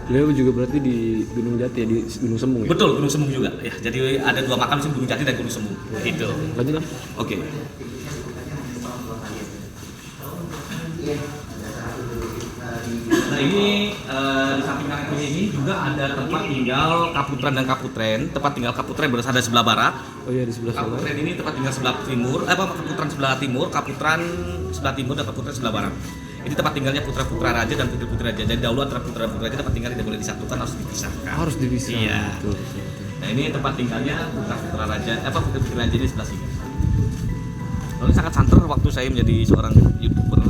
[SPEAKER 3] Beliau juga berarti di Gunung Jati ya, di Gunung Sembung ya?
[SPEAKER 2] Betul, Gunung Sembung juga. Ya, jadi ada 2 makam di sini, Gunung Jati dan Gunung Sembung. Itu.
[SPEAKER 3] Lanjut lah.
[SPEAKER 2] Oke. Nah ini di samping kanan kiri ini juga ada tempat tinggal Kaputren dan Kaputren. Tempat tinggal Kaputren berada di sebelah barat.
[SPEAKER 3] Oh iya, di sebelah sana.
[SPEAKER 2] Kaputren ini tempat tinggal sebelah timur. Kaputren sebelah timur, Kaputren sebelah timur dan Kaputren sebelah barat. Ini tempat tinggalnya putra-putra raja dan putri-putri raja. Jadi dahulu antara putra-putra raja tempat tinggal tidak boleh disatukan, harus dipisahkan.
[SPEAKER 3] Harus dipisahkan.
[SPEAKER 2] Iya.
[SPEAKER 3] Betul.
[SPEAKER 2] Nah ini tempat tinggalnya putra-putra raja, putri-putri raja di sebelah sini. Lalu sangat santer waktu saya menjadi seorang YouTuber.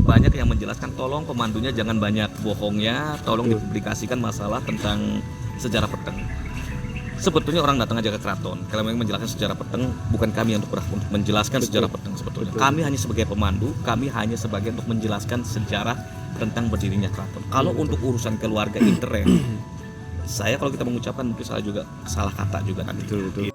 [SPEAKER 2] Banyak yang menjelaskan, tolong pemandunya jangan banyak bohongnya, tolong dipublikasikan masalah tentang sejarah petang. sebetulnya orang datang aja ke keraton kalau memang menjelaskan sejarah peteng, bukan kami yang untuk menjelaskan sejarah peteng sebetulnya. Kami hanya sebagai pemandu, kami hanya sebagai untuk menjelaskan sejarah tentang berdirinya keraton. Kalau untuk urusan keluarga intern, saya kalau kita mengucapkan mungkin salah kata juga nanti.
[SPEAKER 3] Betul.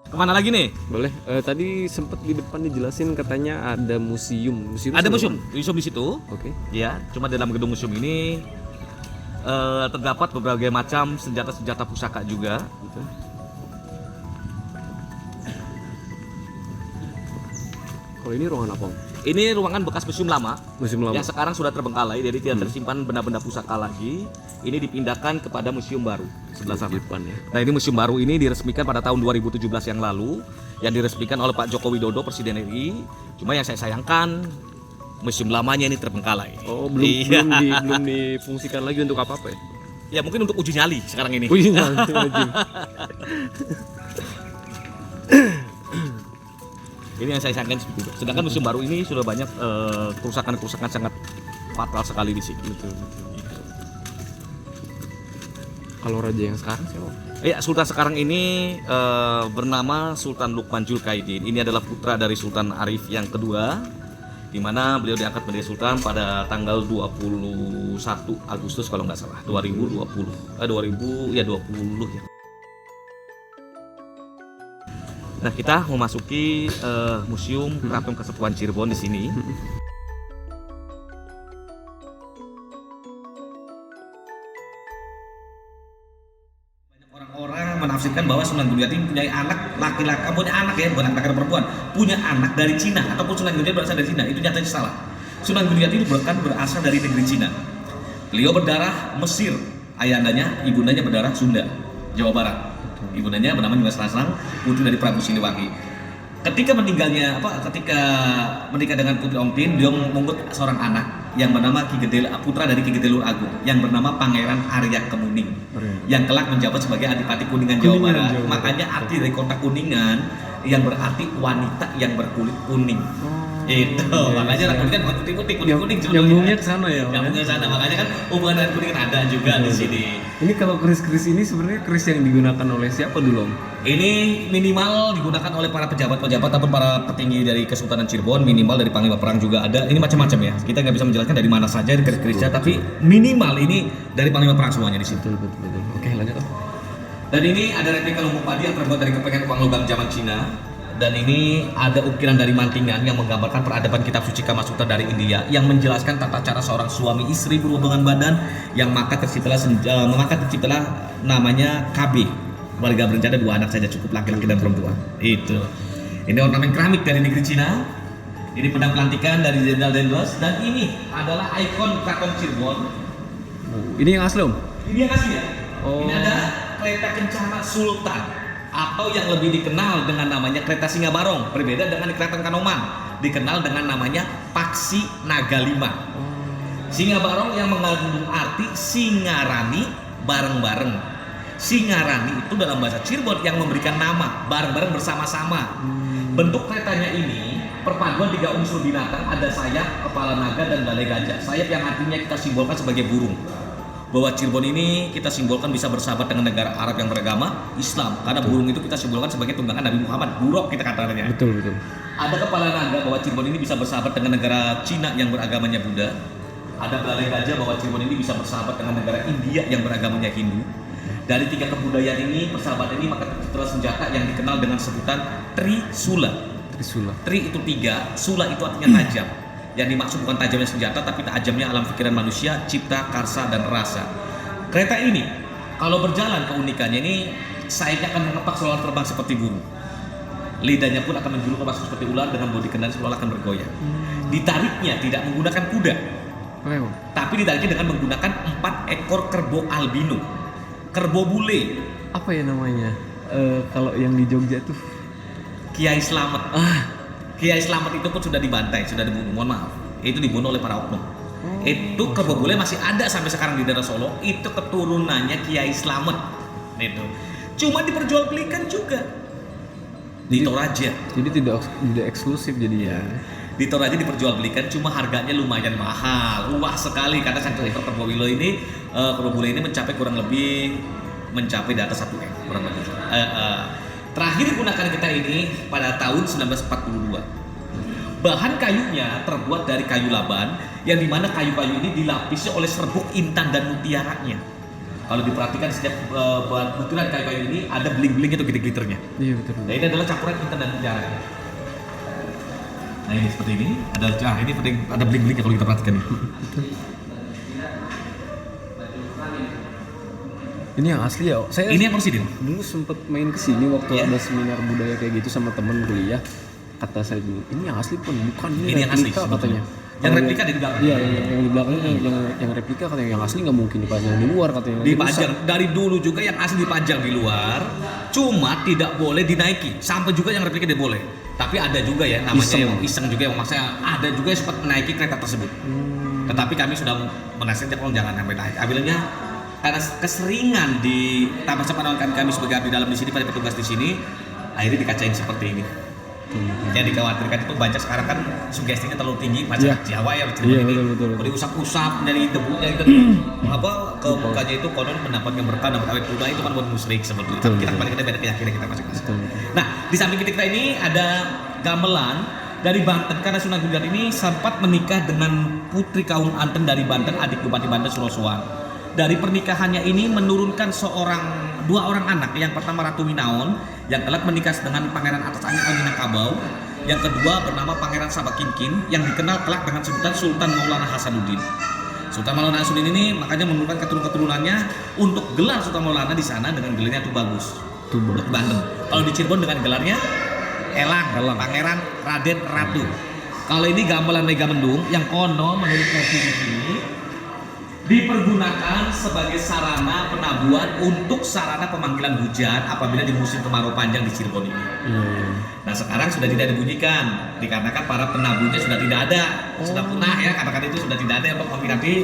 [SPEAKER 2] Kemana lagi nih?
[SPEAKER 3] Boleh. Tadi sempat di depan dijelasin katanya ada museum.
[SPEAKER 2] Ada museum di situ.
[SPEAKER 3] Oke.
[SPEAKER 2] Ya, cuma dalam gedung museum ini terdapat berbagai macam senjata pusaka juga.
[SPEAKER 3] Gitu. Kalau ini ruangan apa, Om?
[SPEAKER 2] Ini ruangan bekas museum lama.
[SPEAKER 3] Museum lama.
[SPEAKER 2] Yang sekarang sudah terbengkalai, jadi tidak tersimpan benda-benda pusaka lagi. Ini dipindahkan kepada museum baru sebelah sana.
[SPEAKER 3] Depan ya.
[SPEAKER 2] Nah, ini museum baru ini diresmikan pada tahun 2017 yang lalu, yang diresmikan oleh Pak Joko Widodo, Presiden RI. Cuma yang saya sayangkan, museum lamanya ini terbengkalai.
[SPEAKER 3] Oh, belum difungsikan lagi untuk apa-apa ya?
[SPEAKER 2] Ya mungkin untuk uji nyali sekarang ini.
[SPEAKER 3] Uji nyali.
[SPEAKER 2] Ini yang saya sayangkan seperti itu. Sedangkan museum baru ini sudah banyak kerusakan-kerusakan sangat fatal sekali di sini.
[SPEAKER 3] Betul. Kalau raja yang sekarang siapa?
[SPEAKER 2] Ya, Sultan sekarang ini bernama Sultan Lukman Julkaidin. Ini adalah putra dari Sultan Arif yang kedua, di mana beliau diangkat menjadi sultan pada tanggal 21 Agustus kalau nggak salah, 2020 ya. Nah, kita memasuki Museum Keraton Kasepuhan Cirebon di sini. Orang menafsirkan bahwa Sunan Gunung punya anak laki-laki, punya anak ya, bukan anak perempuan, punya anak dari Cina ataupun Sunan Gunung berasal dari Cina. Itu nyatanya salah. Sunan Gunung itu berasal dari negeri Cina. Beliau berdarah Mesir, ayandanya, ibundanya berdarah Sunda, Jawa Barat. Ibundanya bernama Nimas Rasang, putri dari Prabu Siliwangi. Ketika menikah dengan Putri Ongtin, dia mengunggut seorang anak yang bernama putra dari Ki Gede Lur Agung yang bernama Pangeran Arya Kemuning, yang kelak menjabat sebagai Adipati Kuningan Jawa Barat. Makanya arti dari kota Kuningan yang berarti wanita yang berkulit kuning. Itu makanya rambut kan bukan putih-putih, kuning-kuning sebetulnya.
[SPEAKER 3] Nyambungnya ke sana ya.
[SPEAKER 2] Nyambungnya ke sana, makanya kan hubungan dengan kuningan ada juga di sini.
[SPEAKER 3] Ini kalau keris-keris ini sebenarnya keris yang digunakan oleh siapa dulu, Om?
[SPEAKER 2] Ini minimal digunakan oleh para pejabat-pejabat ataupun para petinggi dari Kesultanan Cirebon, minimal dari Panglima Perang juga ada. Ini macam-macam ya. Kita nggak bisa menjelaskan dari mana saja keris-kerisnya, tapi minimal ini dari Panglima Perang semuanya di sini.
[SPEAKER 3] Betul. Oke, lanjut, Om.
[SPEAKER 2] Dan ini ada replika lumbung padi yang terbuat dari kepengen uang logam zaman Cina. Dan ini ada ukiran dari mantingan yang menggambarkan peradaban kitab suci Kama Sutra dari India yang menjelaskan tata cara seorang suami istri berhubungan badan yang maka terciptalah namanya KB. Warga berencana 2 anak saja cukup, laki-laki dan perempuan. Itu. Ini ornamen keramik dari negeri Cina. Ini pedang pelantikan dari Jenderal Dendros, dan ini adalah ikon Keraton Cirebon.
[SPEAKER 3] Ini yang asli, Om?
[SPEAKER 2] Ini yang asli ya.
[SPEAKER 3] Oh.
[SPEAKER 2] Ini ada kereta kencana Sultan, atau yang lebih dikenal dengan namanya kereta Singa Barong, berbeda dengan kereta Kanoman, dikenal dengan namanya Paksi Naga 5. Singa Barong yang mengandung arti Singarani bareng-bareng. Singarani itu dalam bahasa Cirebon yang memberikan nama bareng-bareng bersama-sama. Bentuk keretanya ini perpaduan 3 unsur binatang, ada sayap, kepala naga, dan balai gajah. Sayap yang artinya kita simbolkan sebagai burung. Bahwa Cirebon ini kita simbolkan bisa bersahabat dengan negara Arab yang beragama Islam, karena burung itu kita simbolkan sebagai tunggangan Nabi Muhammad, buruk kita katanya.
[SPEAKER 3] Betul.
[SPEAKER 2] Ada kepala naga bahwa Cirebon ini bisa bersahabat dengan negara Cina yang beragamanya Buddha. Ada balai gajah bahwa Cirebon ini bisa bersahabat dengan negara India yang beragamanya Hindu. Dari 3 kebudayaan ini, persahabatan ini, maka terciptalah senjata yang dikenal dengan sebutan Trisula. Tri itu 3, Sula itu artinya tajam. Yang dimaksud bukan tajamnya senjata, tapi tajamnya alam pikiran manusia, cipta, karsa, dan rasa. Kereta ini, kalau berjalan, keunikannya ini sayapnya akan mengepak seolah terbang seperti burung. Lidahnya pun akan menjulur ke masuk seperti ular dengan bodi kendali seolah akan bergoyang. Ditariknya tidak menggunakan kuda, tapi ditariknya dengan menggunakan 4 ekor kerbau albino, kerbau bule.
[SPEAKER 3] Apa ya namanya? Kalau yang di Jogja tuh
[SPEAKER 2] Kiai Slamet. Kiai Slamet itu pun sudah dibantai, sudah dibunuh. Mohon maaf, itu dibunuh oleh para oknum. Itu kerbau bule masih ada sampai sekarang di daerah Solo. Itu keturunannya Kiai Slamet. Itu cuma diperjualbelikan juga di Toraja.
[SPEAKER 3] Jadi tidak eksklusif jadinya.
[SPEAKER 2] Di Toraja diperjualbelikan, cuma harganya lumayan mahal, wah sekali, karena satu ekor kerbau bule ini mencapai kurang lebih mencapai di atas 1 M kurang lebih. Terakhir digunakan kita ini pada tahun 1942. Bahan kayunya terbuat dari kayu laban, yang dimana kayu-kayu ini dilapisi oleh serbuk intan dan mutiaranya. Kalau diperhatikan setiap butiran kayu-kayu ini ada bling-bling atau glitter-glitternya.
[SPEAKER 3] Iya betul.
[SPEAKER 2] Nah ini adalah campuran intan dan mutiaranya. Nah ini seperti ini, ini ada bling-bling kalau kita perhatikan ini.
[SPEAKER 3] Ini yang asli ya. Saya
[SPEAKER 2] Ini yang Orsidin.
[SPEAKER 3] dulu sempet main ke sini waktu
[SPEAKER 2] Iya.
[SPEAKER 3] ada seminar budaya kayak gitu sama temen kuliah. Kata saya dulu, ini yang asli pun bukan
[SPEAKER 2] Ini yang asli
[SPEAKER 3] replika
[SPEAKER 2] sebetulnya.
[SPEAKER 3] katanya.
[SPEAKER 2] Yang replika di belakang.
[SPEAKER 3] Iya, yang di belakangnya yang replika katanya yang asli nggak mungkin dipajang di luar katanya. Nanti
[SPEAKER 2] Dipajang
[SPEAKER 3] rusak.
[SPEAKER 2] dari dulu juga yang asli dipajang di luar, cuma tidak boleh dinaiki. Sampai juga yang replika tidak boleh. Tapi ada juga ya namanya
[SPEAKER 3] Iseng.
[SPEAKER 2] yang iseng juga yang maksudnya ada juga yang sempat menaiki kereta tersebut. Tetapi kami sudah menasihatkan kalau jangan sampai naik. Akhirnya karena keseringan di masa penolakan kami sebagai abdi dalam di sini pada petugas di sini, akhirnya dikacain seperti ini. Yang dikhawatirkan itu banyak sekarang kan sugestinya terlalu tinggi masyarakat
[SPEAKER 3] Iya.
[SPEAKER 2] Jawa ya
[SPEAKER 3] Iya,
[SPEAKER 2] ini.
[SPEAKER 3] betul.
[SPEAKER 2] Kalau diusap-usap dari debunya itu ke mukanya itu konon mendapatkan berkah, dapat awet muda itu kan buat musyrik seperti itu.
[SPEAKER 3] Betul,
[SPEAKER 2] Kita
[SPEAKER 3] betul.
[SPEAKER 2] kembali kita beda keyakinan kita masing-masing.
[SPEAKER 3] Betul.
[SPEAKER 2] Nah, di samping kita ini ada gamelan dari Banten karena Sunan Gunung ini sempat menikah dengan putri kaum Anten dari Banten, adik Bupati Banten Surosoan. Dari pernikahannya ini menurunkan dua orang anak. Yang pertama Ratu Minaon yang kelak menikah dengan Pangeran Atas Angin Minangkabau. Yang kedua bernama Pangeran Sabakinkin yang dikenal kelak dengan sebutan Sultan Maulana Hasanuddin. Sultan Maulana Hasanuddin ini makanya menurunkan keturunan-keturunannya untuk gelar Sultan Maulana di sana dengan gelarnya itu bagus.
[SPEAKER 3] Tuh,
[SPEAKER 2] Untuk Banten. Kalau di Cirebon dengan gelarnya Elang. Pangeran Raden Ratu. Kalau ini gamelan Megamendung yang konon menurut versi di sini dipergunakan sebagai sarana penabuhan untuk sarana pemanggilan hujan apabila di musim kemarau panjang di Cirebon ini.
[SPEAKER 3] Iya.
[SPEAKER 2] Nah sekarang sudah tidak dibunyikan dikarenakan para penabuhnya sudah tidak ada, sudah punah ya, kata-kata itu sudah tidak ada yang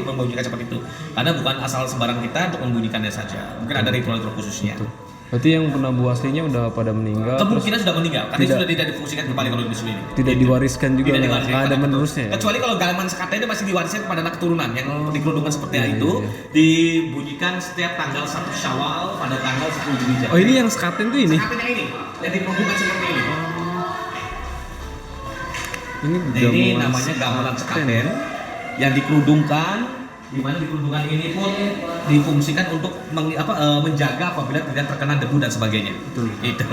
[SPEAKER 2] membunyikan seperti itu. Karena bukan asal sembarang kita untuk membunyikannya saja, mungkin ada ritual-ritual khususnya.
[SPEAKER 3] Berarti yang penabuh aslinya udah pada meninggal.
[SPEAKER 2] Kemungkinan sudah meninggal, karena
[SPEAKER 3] tidak-
[SPEAKER 2] sudah tidak difungsikan kembali kalau di sini.
[SPEAKER 3] Tidak diwariskan juga,
[SPEAKER 2] Tidak
[SPEAKER 3] nggak
[SPEAKER 2] diwariskan
[SPEAKER 3] ada
[SPEAKER 2] kepada
[SPEAKER 3] menerusnya ya?
[SPEAKER 2] Kecuali kalau gamelan sekata itu masih diwariskan kepada anak keturunan yang dikerudungan seperti
[SPEAKER 3] iya,
[SPEAKER 2] itu,
[SPEAKER 3] iya.
[SPEAKER 2] dibunyikan setiap tanggal 1 Syawal pada tanggal 10 Zulhijjah.
[SPEAKER 3] Oh ini yang sekaten tuh ini?
[SPEAKER 2] Sekatnya ini, yang dikerudungan seperti ini.
[SPEAKER 3] Ini,
[SPEAKER 2] Nah, ini namanya gamelan sekaten yang dikerudungkan, di mana dikerudungan ini pun difungsikan untuk menjaga apabila tidak terkena debu dan sebagainya.
[SPEAKER 3] Betul.
[SPEAKER 2] Itu.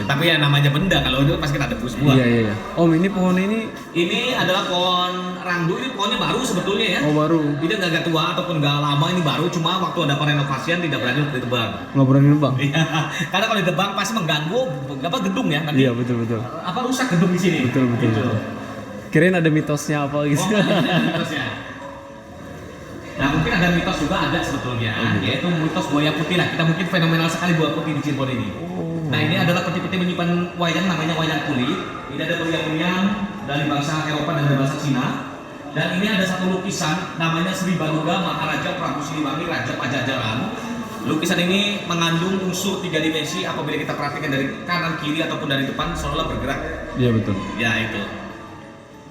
[SPEAKER 2] Tapi ya namanya benda, kalau itu pasti kena debu semua.
[SPEAKER 3] Iya. Om ini pohon ini
[SPEAKER 2] Ini adalah pohon rangdu, ini pohonnya baru sebetulnya ya.
[SPEAKER 3] oh baru.
[SPEAKER 2] Ini nggak tua ataupun nggak lama, ini baru, cuma waktu ada perenovasian tidak berani untuk ditebang.
[SPEAKER 3] Nggak berani nebang.
[SPEAKER 2] Iya, karena kalau ditebang pasti mengganggu gedung ya nanti.
[SPEAKER 3] Iya betul.
[SPEAKER 2] Rusak gedung di sini.
[SPEAKER 3] Betul.
[SPEAKER 2] Gitu.
[SPEAKER 3] Kirain ada mitosnya apa gitu.
[SPEAKER 2] Oh, ada mitosnya. Nah mungkin ada mitos juga ada sebetulnya, yaitu mitos buaya putih lah. Kita mungkin fenomenal sekali buaya putih di Cirebon ini. Nah ini adalah peti-peti menyimpan wayang, namanya wayang kulit. Ini ada meriam-meriam dari bangsa Eropa dan dari bangsa Cina. Dan ini ada satu lukisan namanya Sri Baduga Maharaja Prabu Siliwangi Raja Pajajaran. Lukisan ini mengandung unsur 3 dimensi apabila kita perhatikan dari kanan kiri ataupun dari depan seolah bergerak.
[SPEAKER 3] Iya betul.
[SPEAKER 2] Ya itu.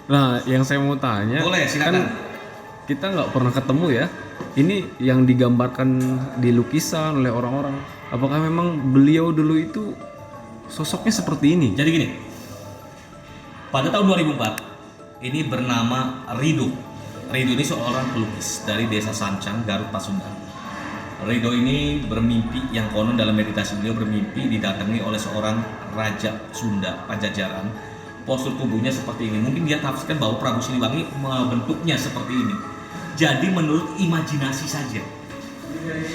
[SPEAKER 3] Nah yang saya mau tanya,
[SPEAKER 2] Boleh, silakan.
[SPEAKER 3] kan kita nggak pernah ketemu ya. Ini yang digambarkan di lukisan oleh orang-orang. Apakah memang beliau dulu itu sosoknya seperti ini?
[SPEAKER 2] Jadi gini, pada tahun 2004 ini bernama Rido. Rido ini seorang pelukis dari desa Sancang, Garut, Pasundan. Rido ini bermimpi, yang konon dalam meditasi beliau bermimpi didatangi oleh seorang raja Sunda Pajajaran. Postur tubuhnya seperti ini. Mungkin dia tafsirkan bahwa Prabu Siliwangi bentuknya seperti ini. Jadi menurut imajinasi saja.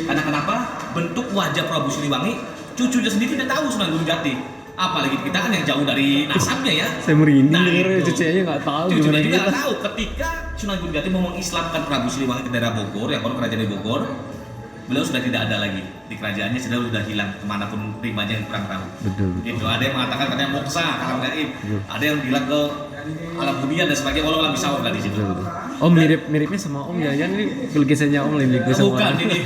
[SPEAKER 2] Karena kenapa? Bentuk wajah Prabu Siliwangi, cucunya sendiri tidak tahu Sunan Gunung Jati. Apalagi kita kan yang jauh dari nasabnya ya.
[SPEAKER 3] Saya merinding
[SPEAKER 2] Nah,
[SPEAKER 3] dengernya,
[SPEAKER 2] itu.
[SPEAKER 3] cucunya nggak tahu
[SPEAKER 2] Cucunya
[SPEAKER 3] gimana
[SPEAKER 2] juga
[SPEAKER 3] kita.
[SPEAKER 2] nggak tahu. Ketika Sunan Gunung Jati mau mengislamkan Prabu Siliwangi ke daerah Bogor, yang konon kerajaan di Bogor, beliau sudah tidak ada lagi di kerajaannya, sudah hilang kemanapun rimanya yang kurang tahu.
[SPEAKER 3] Betul.
[SPEAKER 2] Itu ada yang mengatakan katanya moksa, alam gaib, ada yang bilang ke alam dunia dan sebagainya, walau alam bisa lah di situ.
[SPEAKER 3] Oh miripnya sama Om ya? Ini lukisannya Om ini sama
[SPEAKER 2] Bukan ini.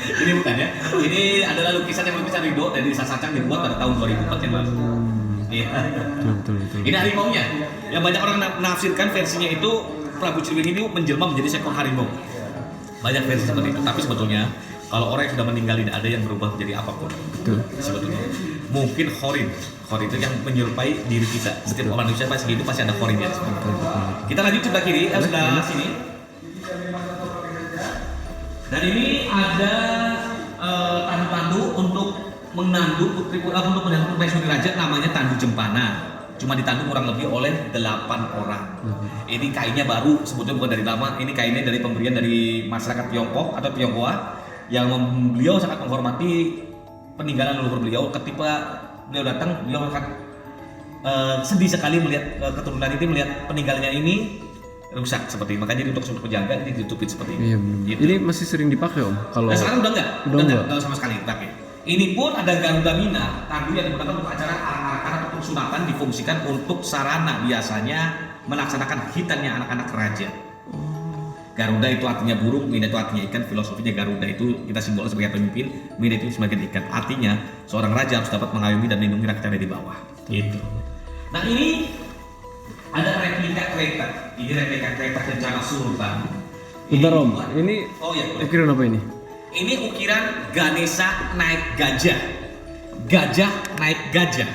[SPEAKER 2] Ini bukan ya. Ini adalah lukisan Rido dari desa Sancang dibuat pada tahun 2004 yang lalu. Iya.
[SPEAKER 3] Betul.
[SPEAKER 2] Ini harimaunya. Yang banyak orang menafsirkan versinya itu Prabu Siliwangi ini menjelma menjadi seekor harimau. Banyak versi seperti itu. Tapi sebetulnya Kalau orang yang sudah meninggal tidak ada yang berubah menjadi apapun.
[SPEAKER 3] Betul.
[SPEAKER 2] Sebetulnya mungkin khorin itu yang menyerupai diri kita. Setiap manusia pasti hidup pasti ada khorinnya. Kita lanjut sebelah kiri, sebelah sini. Dan ini ada tandu-tandu untuk menandu putri untuk menandu permaisuri raja, namanya tandu jempana. Cuma ditandu kurang lebih oleh 8 orang. Ini kainnya baru, sebetulnya bukan dari lama. Ini kainnya dari pemberian dari masyarakat Tiongkok atau Tionghoa yang beliau sangat menghormati peninggalan leluhur beliau. Ketika beliau datang, beliau akan sedih sekali melihat keturunan ini, melihat peninggalannya ini rusak seperti ini. Makanya jadi untuk penjaga ini ditutupin seperti ini.
[SPEAKER 3] Iya,
[SPEAKER 2] Gitu.
[SPEAKER 3] ini masih sering dipakai Om. Kalau
[SPEAKER 2] Nah, sekarang udah enggak sama sekali dipakai. Ini pun ada Garuda Mina, tandu yang digunakan untuk acara arak-arakan ataupun sunatan, difungsikan untuk sarana biasanya melaksanakan hitannya anak-anak raja. Garuda itu artinya burung, Mina itu artinya ikan. Filosofinya Garuda itu kita simbol sebagai pemimpin, Mina itu sebagai ikan. Artinya seorang raja harus dapat mengayomi dan melindungi rakyatnya di bawah. Gitu. Nah ini ada replika kereta. Ini replika kereta kencana sultan.
[SPEAKER 3] bentar Om, ini
[SPEAKER 2] Oh ya, boleh.
[SPEAKER 3] ukiran apa ini?
[SPEAKER 2] Ini ukiran Ganesha naik gajah. Gajah naik gajah.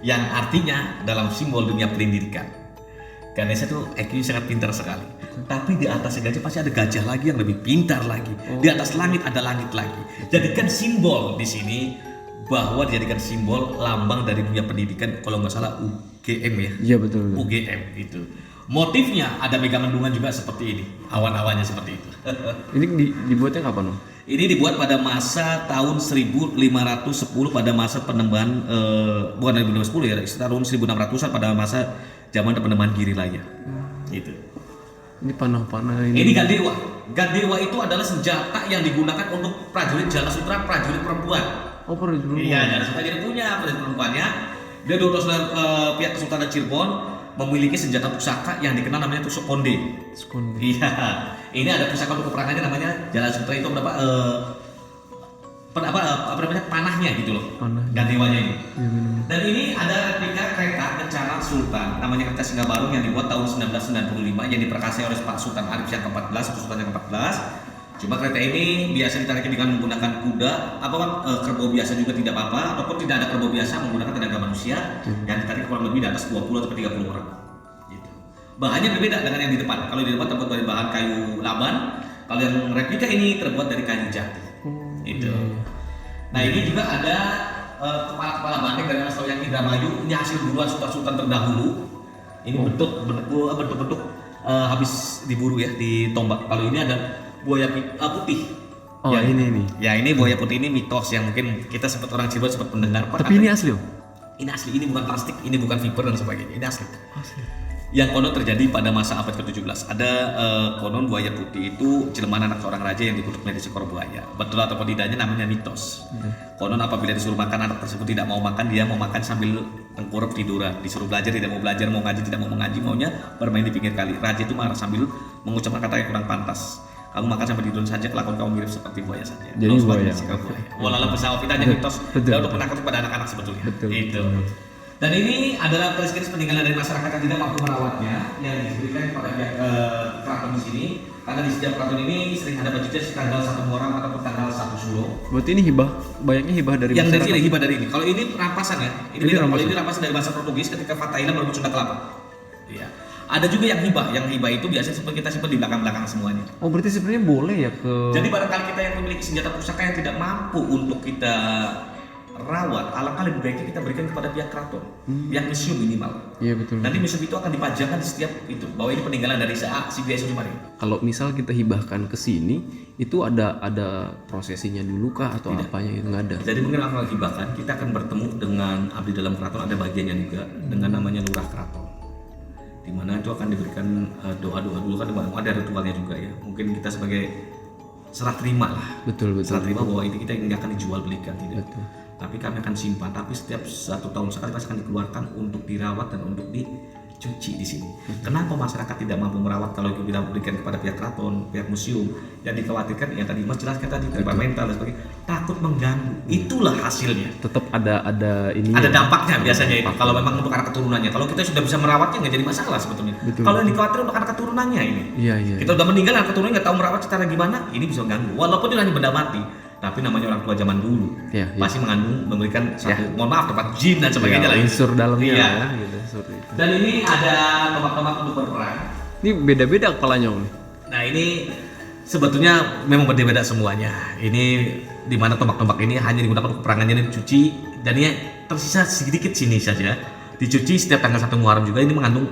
[SPEAKER 2] Yang artinya dalam simbol dunia pendidikan. Ganesha itu IQ sangat pintar sekali. Tapi di atas gajah pasti ada gajah lagi yang lebih pintar lagi. Di atas langit ada langit lagi. Jadikan simbol di sini bahwa dijadikan simbol lambang dari dunia pendidikan, kalau nggak salah UGM ya.
[SPEAKER 3] Iya betul.
[SPEAKER 2] UGM itu. Motifnya ada mega mendungan juga seperti ini, awan-awannya seperti itu.
[SPEAKER 3] Ini dibuatnya kapan Om?
[SPEAKER 2] Ini dibuat pada masa tahun 1510 pada masa penembahan bukan 1510 ya, tahun 1600-an pada masa zaman penembahan Girilaya. Gitu.
[SPEAKER 3] Ini panah-panah ini.
[SPEAKER 2] Ini Gandewa. Gandewa itu adalah senjata yang digunakan untuk prajurit Jalasutra, prajurit perempuan.
[SPEAKER 3] Oh, prajurit.
[SPEAKER 2] Iya, Jalasutra jadi punya prajurit perempuannya. Dia diutus oleh pihak Kesultanan Cirebon, memiliki senjata pusaka yang dikenal namanya tusuk konde.
[SPEAKER 3] Sekon.
[SPEAKER 2] Iya, ini ada pusaka untuk peperangannya namanya Jalasutra itu berapa? Apa namanya panahnya gitu loh.
[SPEAKER 3] Panah.
[SPEAKER 2] Gandewanya ini.
[SPEAKER 3] Iya benar.
[SPEAKER 2] Dan ini ada replika kereta kencana Sultan, namanya kereta Singabarung yang dibuat tahun 1995 yang diperkasai oleh Pak Sultan Arif yang ke-14 atau Sultan yang ke-14. Cuma kereta ini biasa ditarik dengan menggunakan kuda, kerbau biasa juga tidak apa-apa, ataupun tidak ada kerbau biasa menggunakan tenaga manusia yang ditarik kurang lebih di atas 20 atau 30 orang. Gitu. Bahannya berbeda dengan yang di depan. Kalau di depan terbuat dari bahan kayu laban, kalau yang replika ini terbuat dari kayu jati. Itu. Nah ini juga ada kepala-kepala banteng dari Mas yang Indramayu. Ini hasil buruan sultan-sultan terdahulu. Ini bentuk habis diburu ya, ditombak. Kalau ini ada buaya putih.
[SPEAKER 3] Oh
[SPEAKER 2] Ya,
[SPEAKER 3] ini.
[SPEAKER 2] Ya ini buaya putih ini mitos yang mungkin kita sempat orang Cirebon sempat mendengar.
[SPEAKER 3] Tapi ini asli Om.
[SPEAKER 2] Ini asli, ini bukan plastik, ini bukan fiber dan sebagainya. Ini asli. Yang konon terjadi pada masa abad ke-17. Ada konon buaya putih itu jelmaan anak seorang raja yang dikutuk menjadi seekor buaya. Betul atau tidaknya namanya mitos. Konon apabila disuruh makan anak tersebut tidak mau makan, dia mau makan sambil tengkurap tiduran. Disuruh belajar tidak mau belajar, mau ngaji tidak mau mengaji, maunya bermain di pinggir kali. Raja itu marah sambil mengucapkan kata yang kurang pantas. Kamu makan sampai tidur saja, kelakuan kamu mirip seperti buaya saja.
[SPEAKER 3] Jadi buaya.
[SPEAKER 2] Walau pesawat kita hanya mitos dan untuk menakut pada anak-anak sebetulnya.
[SPEAKER 3] Betul.
[SPEAKER 2] Itu. Dan ini adalah keris-keris peninggalan dari masyarakat yang tidak mampu merawatnya yang diberikan kepada pihak keraton di sini. Karena di setiap keraton ini sering ada budgetnya tanggal 1 Muharram ataupun tanggal 1 Suro.
[SPEAKER 3] Berarti ini hibah, banyaknya hibah dari
[SPEAKER 2] Yang dari
[SPEAKER 3] masyarakat.
[SPEAKER 2] sini hibah dari ini. Kalau ini rampasan ya. Ini beda. Kalau
[SPEAKER 3] rampasan.
[SPEAKER 2] ini rampasan dari bahasa Portugis ketika Fatahila merebut Sunda Kelapa. Iya. Ada juga yang hibah. Yang hibah itu biasanya seperti kita simpan di belakang-belakang semuanya.
[SPEAKER 3] Oh berarti sebenarnya boleh ya ke.
[SPEAKER 2] Jadi barangkali kita yang memiliki senjata pusaka yang tidak mampu untuk kita rawat, alangkah lebih baiknya kita berikan kepada pihak keraton, pihak museum minimal.
[SPEAKER 3] Iya betul.
[SPEAKER 2] Nanti museum itu akan dipajangkan di setiap itu bahwa ini peninggalan dari si B Sudimari.
[SPEAKER 3] Kalau misal kita hibahkan ke sini, itu ada prosesinya dulu kah atau
[SPEAKER 2] Tidak.
[SPEAKER 3] apanya itu nggak ada?
[SPEAKER 2] Jadi mungkin langsung lagi bahkan kita akan bertemu dengan abdi dalam keraton, ada bagiannya juga dengan namanya lurah keraton. Di mana itu akan diberikan doa-doa dulu kan ada ritualnya juga ya. Mungkin kita sebagai serah terima lah.
[SPEAKER 3] Betul.
[SPEAKER 2] Serah terima bahwa ini kita nggak akan dijual belikan tidak.
[SPEAKER 3] Betul.
[SPEAKER 2] Tapi kami akan simpan. Tapi setiap 1 tahun sekali pasti akan dikeluarkan untuk dirawat dan untuk cuci di sini. Kenapa masyarakat tidak mampu merawat kalau kita berikan kepada pihak keraton, pihak museum? Yang dikhawatirkan yang tadi Mas jelaskan tadi temperamental dan sebagainya, takut mengganggu. Itulah hasilnya.
[SPEAKER 3] Tetap ada ini.
[SPEAKER 2] Ada dampaknya biasanya itu kalau memang untuk anak keturunannya. Kalau kita sudah bisa merawatnya nggak jadi masalah sebetulnya.
[SPEAKER 3] Betul.
[SPEAKER 2] Kalau yang dikhawatirkan untuk anak keturunannya ini.
[SPEAKER 3] Iya.
[SPEAKER 2] Kita udah meninggal, anak keturunannya nggak tahu merawat secara gimana, ini bisa mengganggu. Walaupun itu hanya benda mati, tapi namanya orang tua zaman dulu
[SPEAKER 3] Iya.
[SPEAKER 2] pasti memberikan satu, mohon maaf, tempat jin dan sebagainya lah.
[SPEAKER 3] Unsur dalamnya
[SPEAKER 2] Iya.
[SPEAKER 3] ya, gitu, unsur itu.
[SPEAKER 2] Dan ini ada tombak-tombak untuk berperang.
[SPEAKER 3] Ini beda-beda kepalanya Om.
[SPEAKER 2] Nah ini sebetulnya memang berbeda semuanya. Ini di mana tombak-tombak ini hanya digunakan untuk peperangannya, ini dicuci dan ini tersisa sedikit sini saja. Dicuci setiap tanggal 1 Muharram juga. Ini mengandung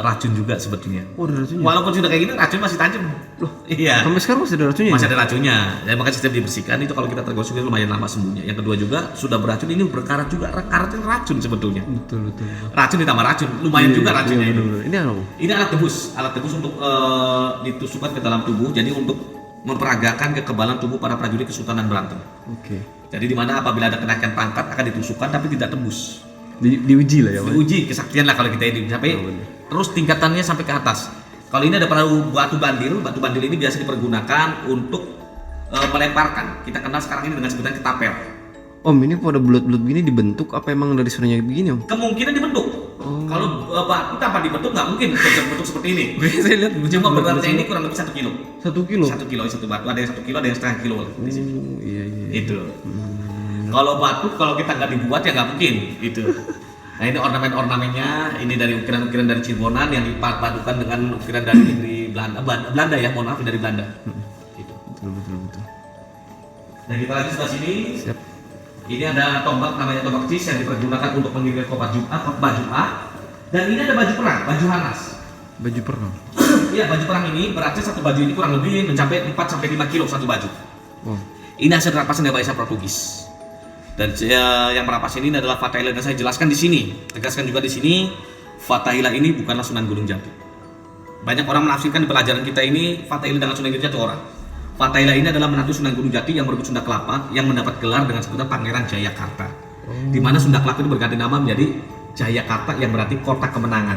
[SPEAKER 2] racun juga sebetulnya.
[SPEAKER 3] Oh, ada racunnya.
[SPEAKER 2] Walaupun sudah kayak gini, racun masih tajam. Loh, iya.
[SPEAKER 3] Sampai sekarang masih ada racunnya.
[SPEAKER 2] Masih ada racunnya. Dan makanya setiap dibersihkan itu kalau kita tergosok itu lumayan lama sembuhnya. Yang kedua juga sudah beracun, ini berkarat juga. Karatnya racun sebetulnya.
[SPEAKER 3] Betul.
[SPEAKER 2] Racun ditambah racun, lumayan juga racunnya ini.
[SPEAKER 3] Bener. Ini apa? Om?
[SPEAKER 2] Ini alat tebus untuk ditusukkan ke dalam tubuh. Jadi untuk memperagakan kekebalan tubuh para prajurit Kesultanan Banten.
[SPEAKER 3] Oke.
[SPEAKER 2] Jadi di mana apabila ada kenaikan pangkat akan ditusukkan tapi tidak tembus.
[SPEAKER 3] Diuji lah ya, Om.
[SPEAKER 2] Diuji kesaktian lah kalau kita ini sampai terus tingkatannya sampai ke atas. Kalau ini ada perahu batu bandil ini biasa dipergunakan untuk melemparkan. Kita kenal sekarang ini dengan sebutan ketapel.
[SPEAKER 3] Om, ini pada bulat-bulat begini dibentuk apa emang dari sananya begini Om?
[SPEAKER 2] Kemungkinan dibentuk. Kalau batu tanpa dibentuk nggak mungkin bentuk seperti ini.
[SPEAKER 3] Saya lihat
[SPEAKER 2] Cuma beratnya ini kurang lebih 1 kilo.
[SPEAKER 3] 1 kilo.
[SPEAKER 2] 1 kilo satu batu, ada yang 1 kilo, ada yang setengah kilo di sini.
[SPEAKER 3] Iya.
[SPEAKER 2] Itu. Kalau batu kalau kita nggak dibuat ya nggak mungkin itu. Nah ini ornamen-ornamennya ini dari ukiran-ukiran dari Cirebonan yang dipadukan dengan ukiran dari Belanda ya, mohon maaf dari Belanda. Gitu.
[SPEAKER 3] Betul.
[SPEAKER 2] Nah kita lanjut sebelah sini.
[SPEAKER 3] Siap.
[SPEAKER 2] Ini ada tombak namanya tombak cis yang dipergunakan untuk mengirim khotbah Jumat. Dan ini ada baju perang, baju harnas.
[SPEAKER 3] Baju perang.
[SPEAKER 2] Iya baju perang ini beratnya satu baju ini kurang lebih mencapai 4 sampai 5 kilo satu baju.
[SPEAKER 3] Wow.
[SPEAKER 2] Ini hasil rampasan dari bahasa Portugis. Dan yang merapas ini adalah Fatahillah dan saya jelaskan di sini. Tegaskan juga di sini, Fatahillah ini bukanlah Sunan Gunung Jati. Banyak orang menafsirkan di pelajaran kita ini Fatahillah dengan Sunan Gunung Jati orang. Fatahillah ini adalah menantu Sunan Gunung Jati yang berebut Sunda Kelapa yang mendapat gelar dengan sebutan Pangeran Jayakarta. Di mana Sunda Kelapa itu berganti nama menjadi Jayakarta yang berarti kota kemenangan.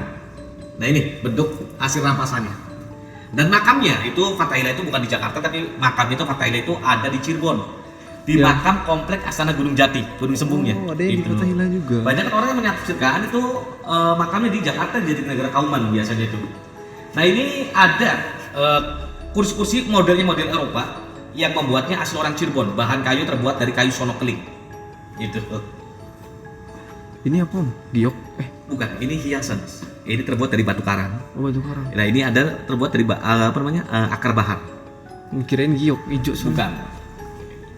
[SPEAKER 2] Nah ini bentuk hasil rampasannya. Dan makamnya itu Fatahillah itu bukan di Jakarta tapi makamnya itu Fatahillah itu ada di Cirebon. Di makam komplek Astana Gunung Jati, Gunung Sembungnya.
[SPEAKER 3] Oh, ada yang di Fatahillah juga.
[SPEAKER 2] Banyak kan orang yang menafsirkan itu makamnya di Jakarta jadi negara Kauman biasanya itu. Nah ini ada kursi-kursi modelnya model Eropa yang membuatnya asli orang Cirebon. Bahan kayu terbuat dari kayu sono keling. Itu.
[SPEAKER 3] Ini apa Om? Giok?
[SPEAKER 2] Bukan, ini hiasan. Ini terbuat dari batu karang.
[SPEAKER 3] Oh, batu karang.
[SPEAKER 2] Nah ini ada terbuat dari akar bahar.
[SPEAKER 3] Kirain giok hijau semua.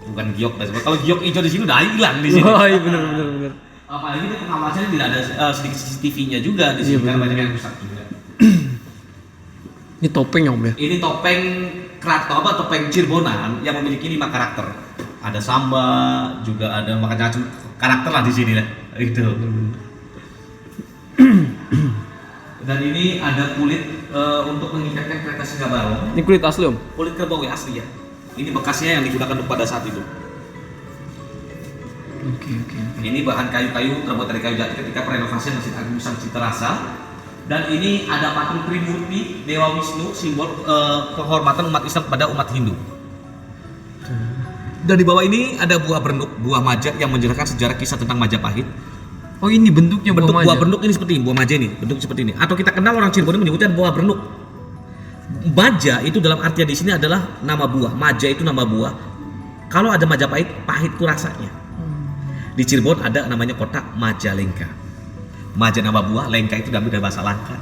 [SPEAKER 2] Bukan giok. Kalau giok hijau di sini udah hilang di sini.
[SPEAKER 3] Oh iya benar.
[SPEAKER 2] Apalagi ini pengawasannya tidak ada sedikit CCTV-nya juga di sini, karena banyak yang rusak juga.
[SPEAKER 3] Ini topeng ya Om ya?
[SPEAKER 2] Ini topeng keraton topeng Cirebonan yang memiliki 5 karakter. Ada Samba, juga ada macam-macam karakter lah di sini lah. Itu. Dan ini ada kulit untuk mengikatkan kereta Singabarong.
[SPEAKER 3] Ini kulit asli Om?
[SPEAKER 2] Kulit kerbau yang asli ya. Ini bekasnya yang digunakan pada saat itu.
[SPEAKER 3] Oke.
[SPEAKER 2] Ini bahan kayu-kayu terbuat dari kayu jati ketika perenovasian Masjid Agung Sang Citarasa. Dan ini ada patung Trimurti Dewa Wisnu, simbol kehormatan umat Islam kepada umat Hindu. Dan di bawah ini ada buah bernuk, buah maja yang menjelaskan sejarah kisah tentang Majapahit.
[SPEAKER 3] Oh ini bentuknya
[SPEAKER 2] Buah bernuk ini seperti ini, buah maja ini, bentuk seperti ini. Atau kita kenal orang Cirebon menyebutkan buah bernuk. Maja itu dalam artian di sini adalah nama buah. Maja itu nama buah. Kalau ada Majapahit, pahit itu rasanya. Di Cirebon ada namanya kota Majalengka. Maja nama buah, Lengka itu diambil dari bahasa Langka.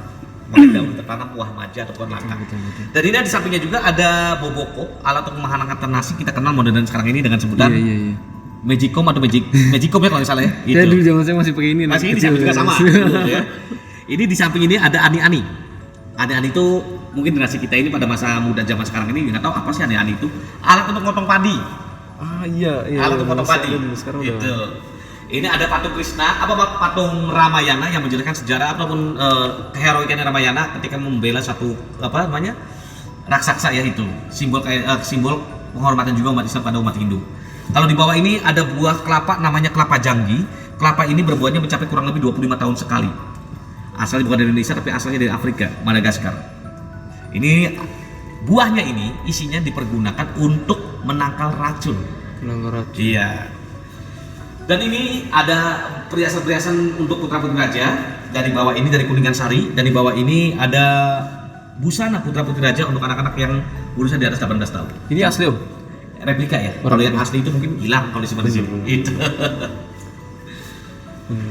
[SPEAKER 2] Makanya dahulu tertanam buah maja atau pohon langka. Dan ini di sampingnya juga ada boboko, alat untuk menghangatkan nasi. Kita kenal modern sekarang ini dengan sebutan Magicom atau Magicom ya kalau misalnya ya.
[SPEAKER 3] Saya dulu zaman saya masih pakai ini.
[SPEAKER 2] Masih ini di samping juga sama. Ya. Ini di samping ini ada ani-ani. Ani-ani itu mungkin generasi kita ini pada masa muda zaman sekarang ini nggak tahu apa sih ani-ani itu. Alat untuk motong padi.
[SPEAKER 3] Iya.
[SPEAKER 2] Alat untuk motong padi. Itu. Ini ada patung Krishna, patung Ramayana yang menjelaskan sejarah ataupun keheroikan Ramayana ketika membela satu raksasa ya itu. Simbol penghormatan juga umat Islam pada umat Hindu. Kalau di bawah ini ada buah kelapa namanya kelapa janggi. Kelapa ini berbuahnya mencapai kurang lebih 25 tahun sekali. Asalnya bukan dari Indonesia tapi asalnya dari Afrika, Madagaskar. Ini buahnya ini isinya dipergunakan untuk menangkal racun.
[SPEAKER 3] Menangkal racun.
[SPEAKER 2] Iya. Dan ini ada perhiasan-perhiasan untuk putra-putri raja. Dari bawah ini dari Kuningan Sari, dan di bawah ini ada busana putra-putri raja untuk anak-anak yang berusia di atas 18 tahun.
[SPEAKER 3] Ini asli Om?
[SPEAKER 2] Replika ya. Kalau yang asli itu mungkin hilang kalau disimpan di sini. Itu.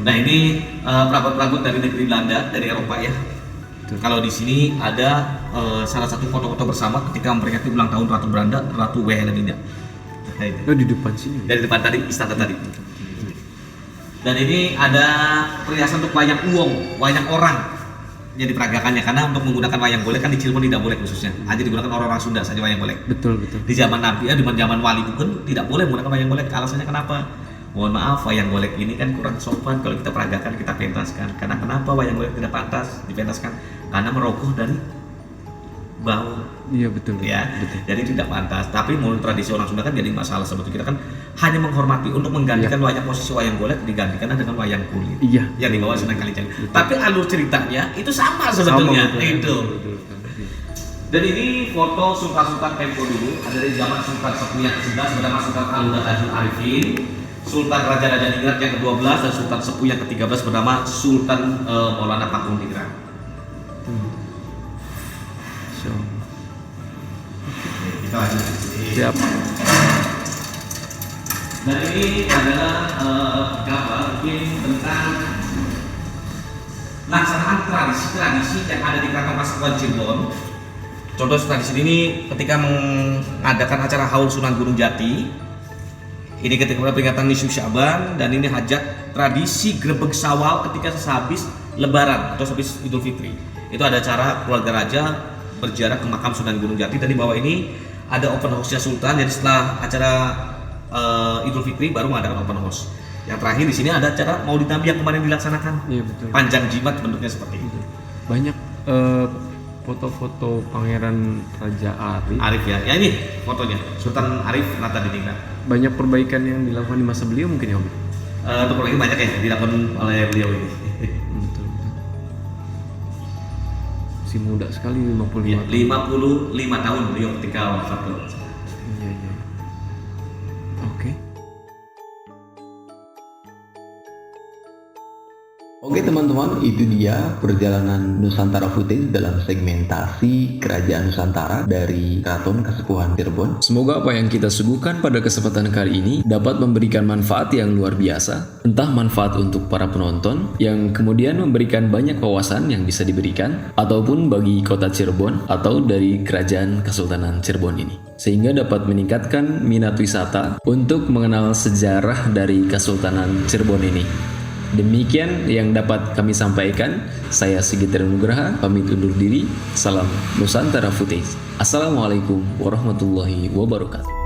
[SPEAKER 2] Nah ini perabot-perabot dari negeri Belanda, dari Eropa ya. Kalau di sini ada salah satu foto-foto bersama ketika memperingati ulang tahun Ratu Belanda, Ratu Wilhelmina. Nah, itu.
[SPEAKER 3] Oh di depan sini.
[SPEAKER 2] Dari depan tadi, istana tadi. Dan ini ada perhiasan untuk wayang uwong, wayang orang yang diperagakannya, karena untuk menggunakan wayang golek kan di Cirebon tidak boleh khususnya, hanya digunakan orang-orang Sunda saja wayang golek.
[SPEAKER 3] Betul betul.
[SPEAKER 2] Di zaman Nabi ya, di zaman Wali pun tidak boleh menggunakan wayang golek. Alasannya kenapa? Mohon maaf, wayang golek ini kan kurang sopan kalau kita peragakan, kita pentaskan. Karena kenapa wayang golek tidak pantas dipentaskan? Karena merogoh dari bau.
[SPEAKER 3] Iya betul.
[SPEAKER 2] Ya,
[SPEAKER 3] Betul.
[SPEAKER 2] jadi tidak pantas. Tapi menurut tradisi orang Sunda kan jadi masalah sebetulnya. Kita kan hanya menghormati, untuk menggantikan wayang, posisi wayang golek digantikan dengan wayang kulit.
[SPEAKER 3] Iya.
[SPEAKER 2] Yang dibawa Sunan Kalijaga. Tapi alur ceritanya itu sama sebetulnya.
[SPEAKER 3] Betul.
[SPEAKER 2] Itu.
[SPEAKER 3] Betul.
[SPEAKER 2] Dan ini foto Sultan-Sultan Tempo dulu, ada dari zaman Sultan Sepuh yang ke-11 bernama Sultan Al-Huda Tajul Arifin, Sultan Raja-Raja Ningrat yang ke-12, dan Sultan Sepuh yang ke-13 bernama Sultan Maulana Pakun Ningrat.
[SPEAKER 3] So,
[SPEAKER 2] Kita lanjut.
[SPEAKER 3] siap.
[SPEAKER 2] Dan ini adalah gambar mungkin tentang laksanaan tradisi-tradisi yang ada di Keraton Kasepuhan Cirebon. Contoh tradisi ini ketika mengadakan acara Haul Sunan Gunung Jati. Ini ketika peringatan Nisfu Syaban, dan ini hajat tradisi grebeg sawal ketika sehabis Lebaran atau sehabis Idul Fitri. Itu ada acara keluarga raja berziarah ke makam Sunan Gunung Jati, dan di bawah ini ada open house-nya Sultan. Jadi setelah acara Idul Fitri baru mengadakan open house. Yang terakhir di sini ada acara Maulid Nabi yang kemarin dilaksanakan.
[SPEAKER 3] Iya betul.
[SPEAKER 2] Panjang jimat bentuknya seperti itu.
[SPEAKER 3] Banyak foto-foto Pangeran Raja Arif.
[SPEAKER 2] Arif ya. Ya ini fotonya. Sultan Arif Nata Diningrat.
[SPEAKER 3] Banyak perbaikan yang dilakukan di masa beliau mungkin ya Om?
[SPEAKER 2] Untuk proyek banyak ya dilakukan oleh beliau ini.
[SPEAKER 3] Betul. Si muda sekali 55
[SPEAKER 2] Ya,
[SPEAKER 3] tahun.
[SPEAKER 2] 55 tahun beliau ketika wafat.
[SPEAKER 3] Iya iya. Oke.
[SPEAKER 4] Oke teman-teman, itu dia perjalanan Nusantara Footage dalam segmentasi Kerajaan Nusantara dari Keraton Kasepuhan Cirebon.
[SPEAKER 1] Semoga apa yang kita suguhkan pada kesempatan kali ini dapat memberikan manfaat yang luar biasa. Entah manfaat untuk para penonton yang kemudian memberikan banyak wawasan yang bisa diberikan, ataupun bagi kota Cirebon atau dari Kerajaan Kesultanan Cirebon ini. Sehingga dapat meningkatkan minat wisata untuk mengenal sejarah dari Kesultanan Cirebon ini. Demikian yang dapat kami sampaikan. Saya Sigit Nugraha, pamit undur diri. Salam Nusantara Footage. Assalamualaikum warahmatullahi wabarakatuh.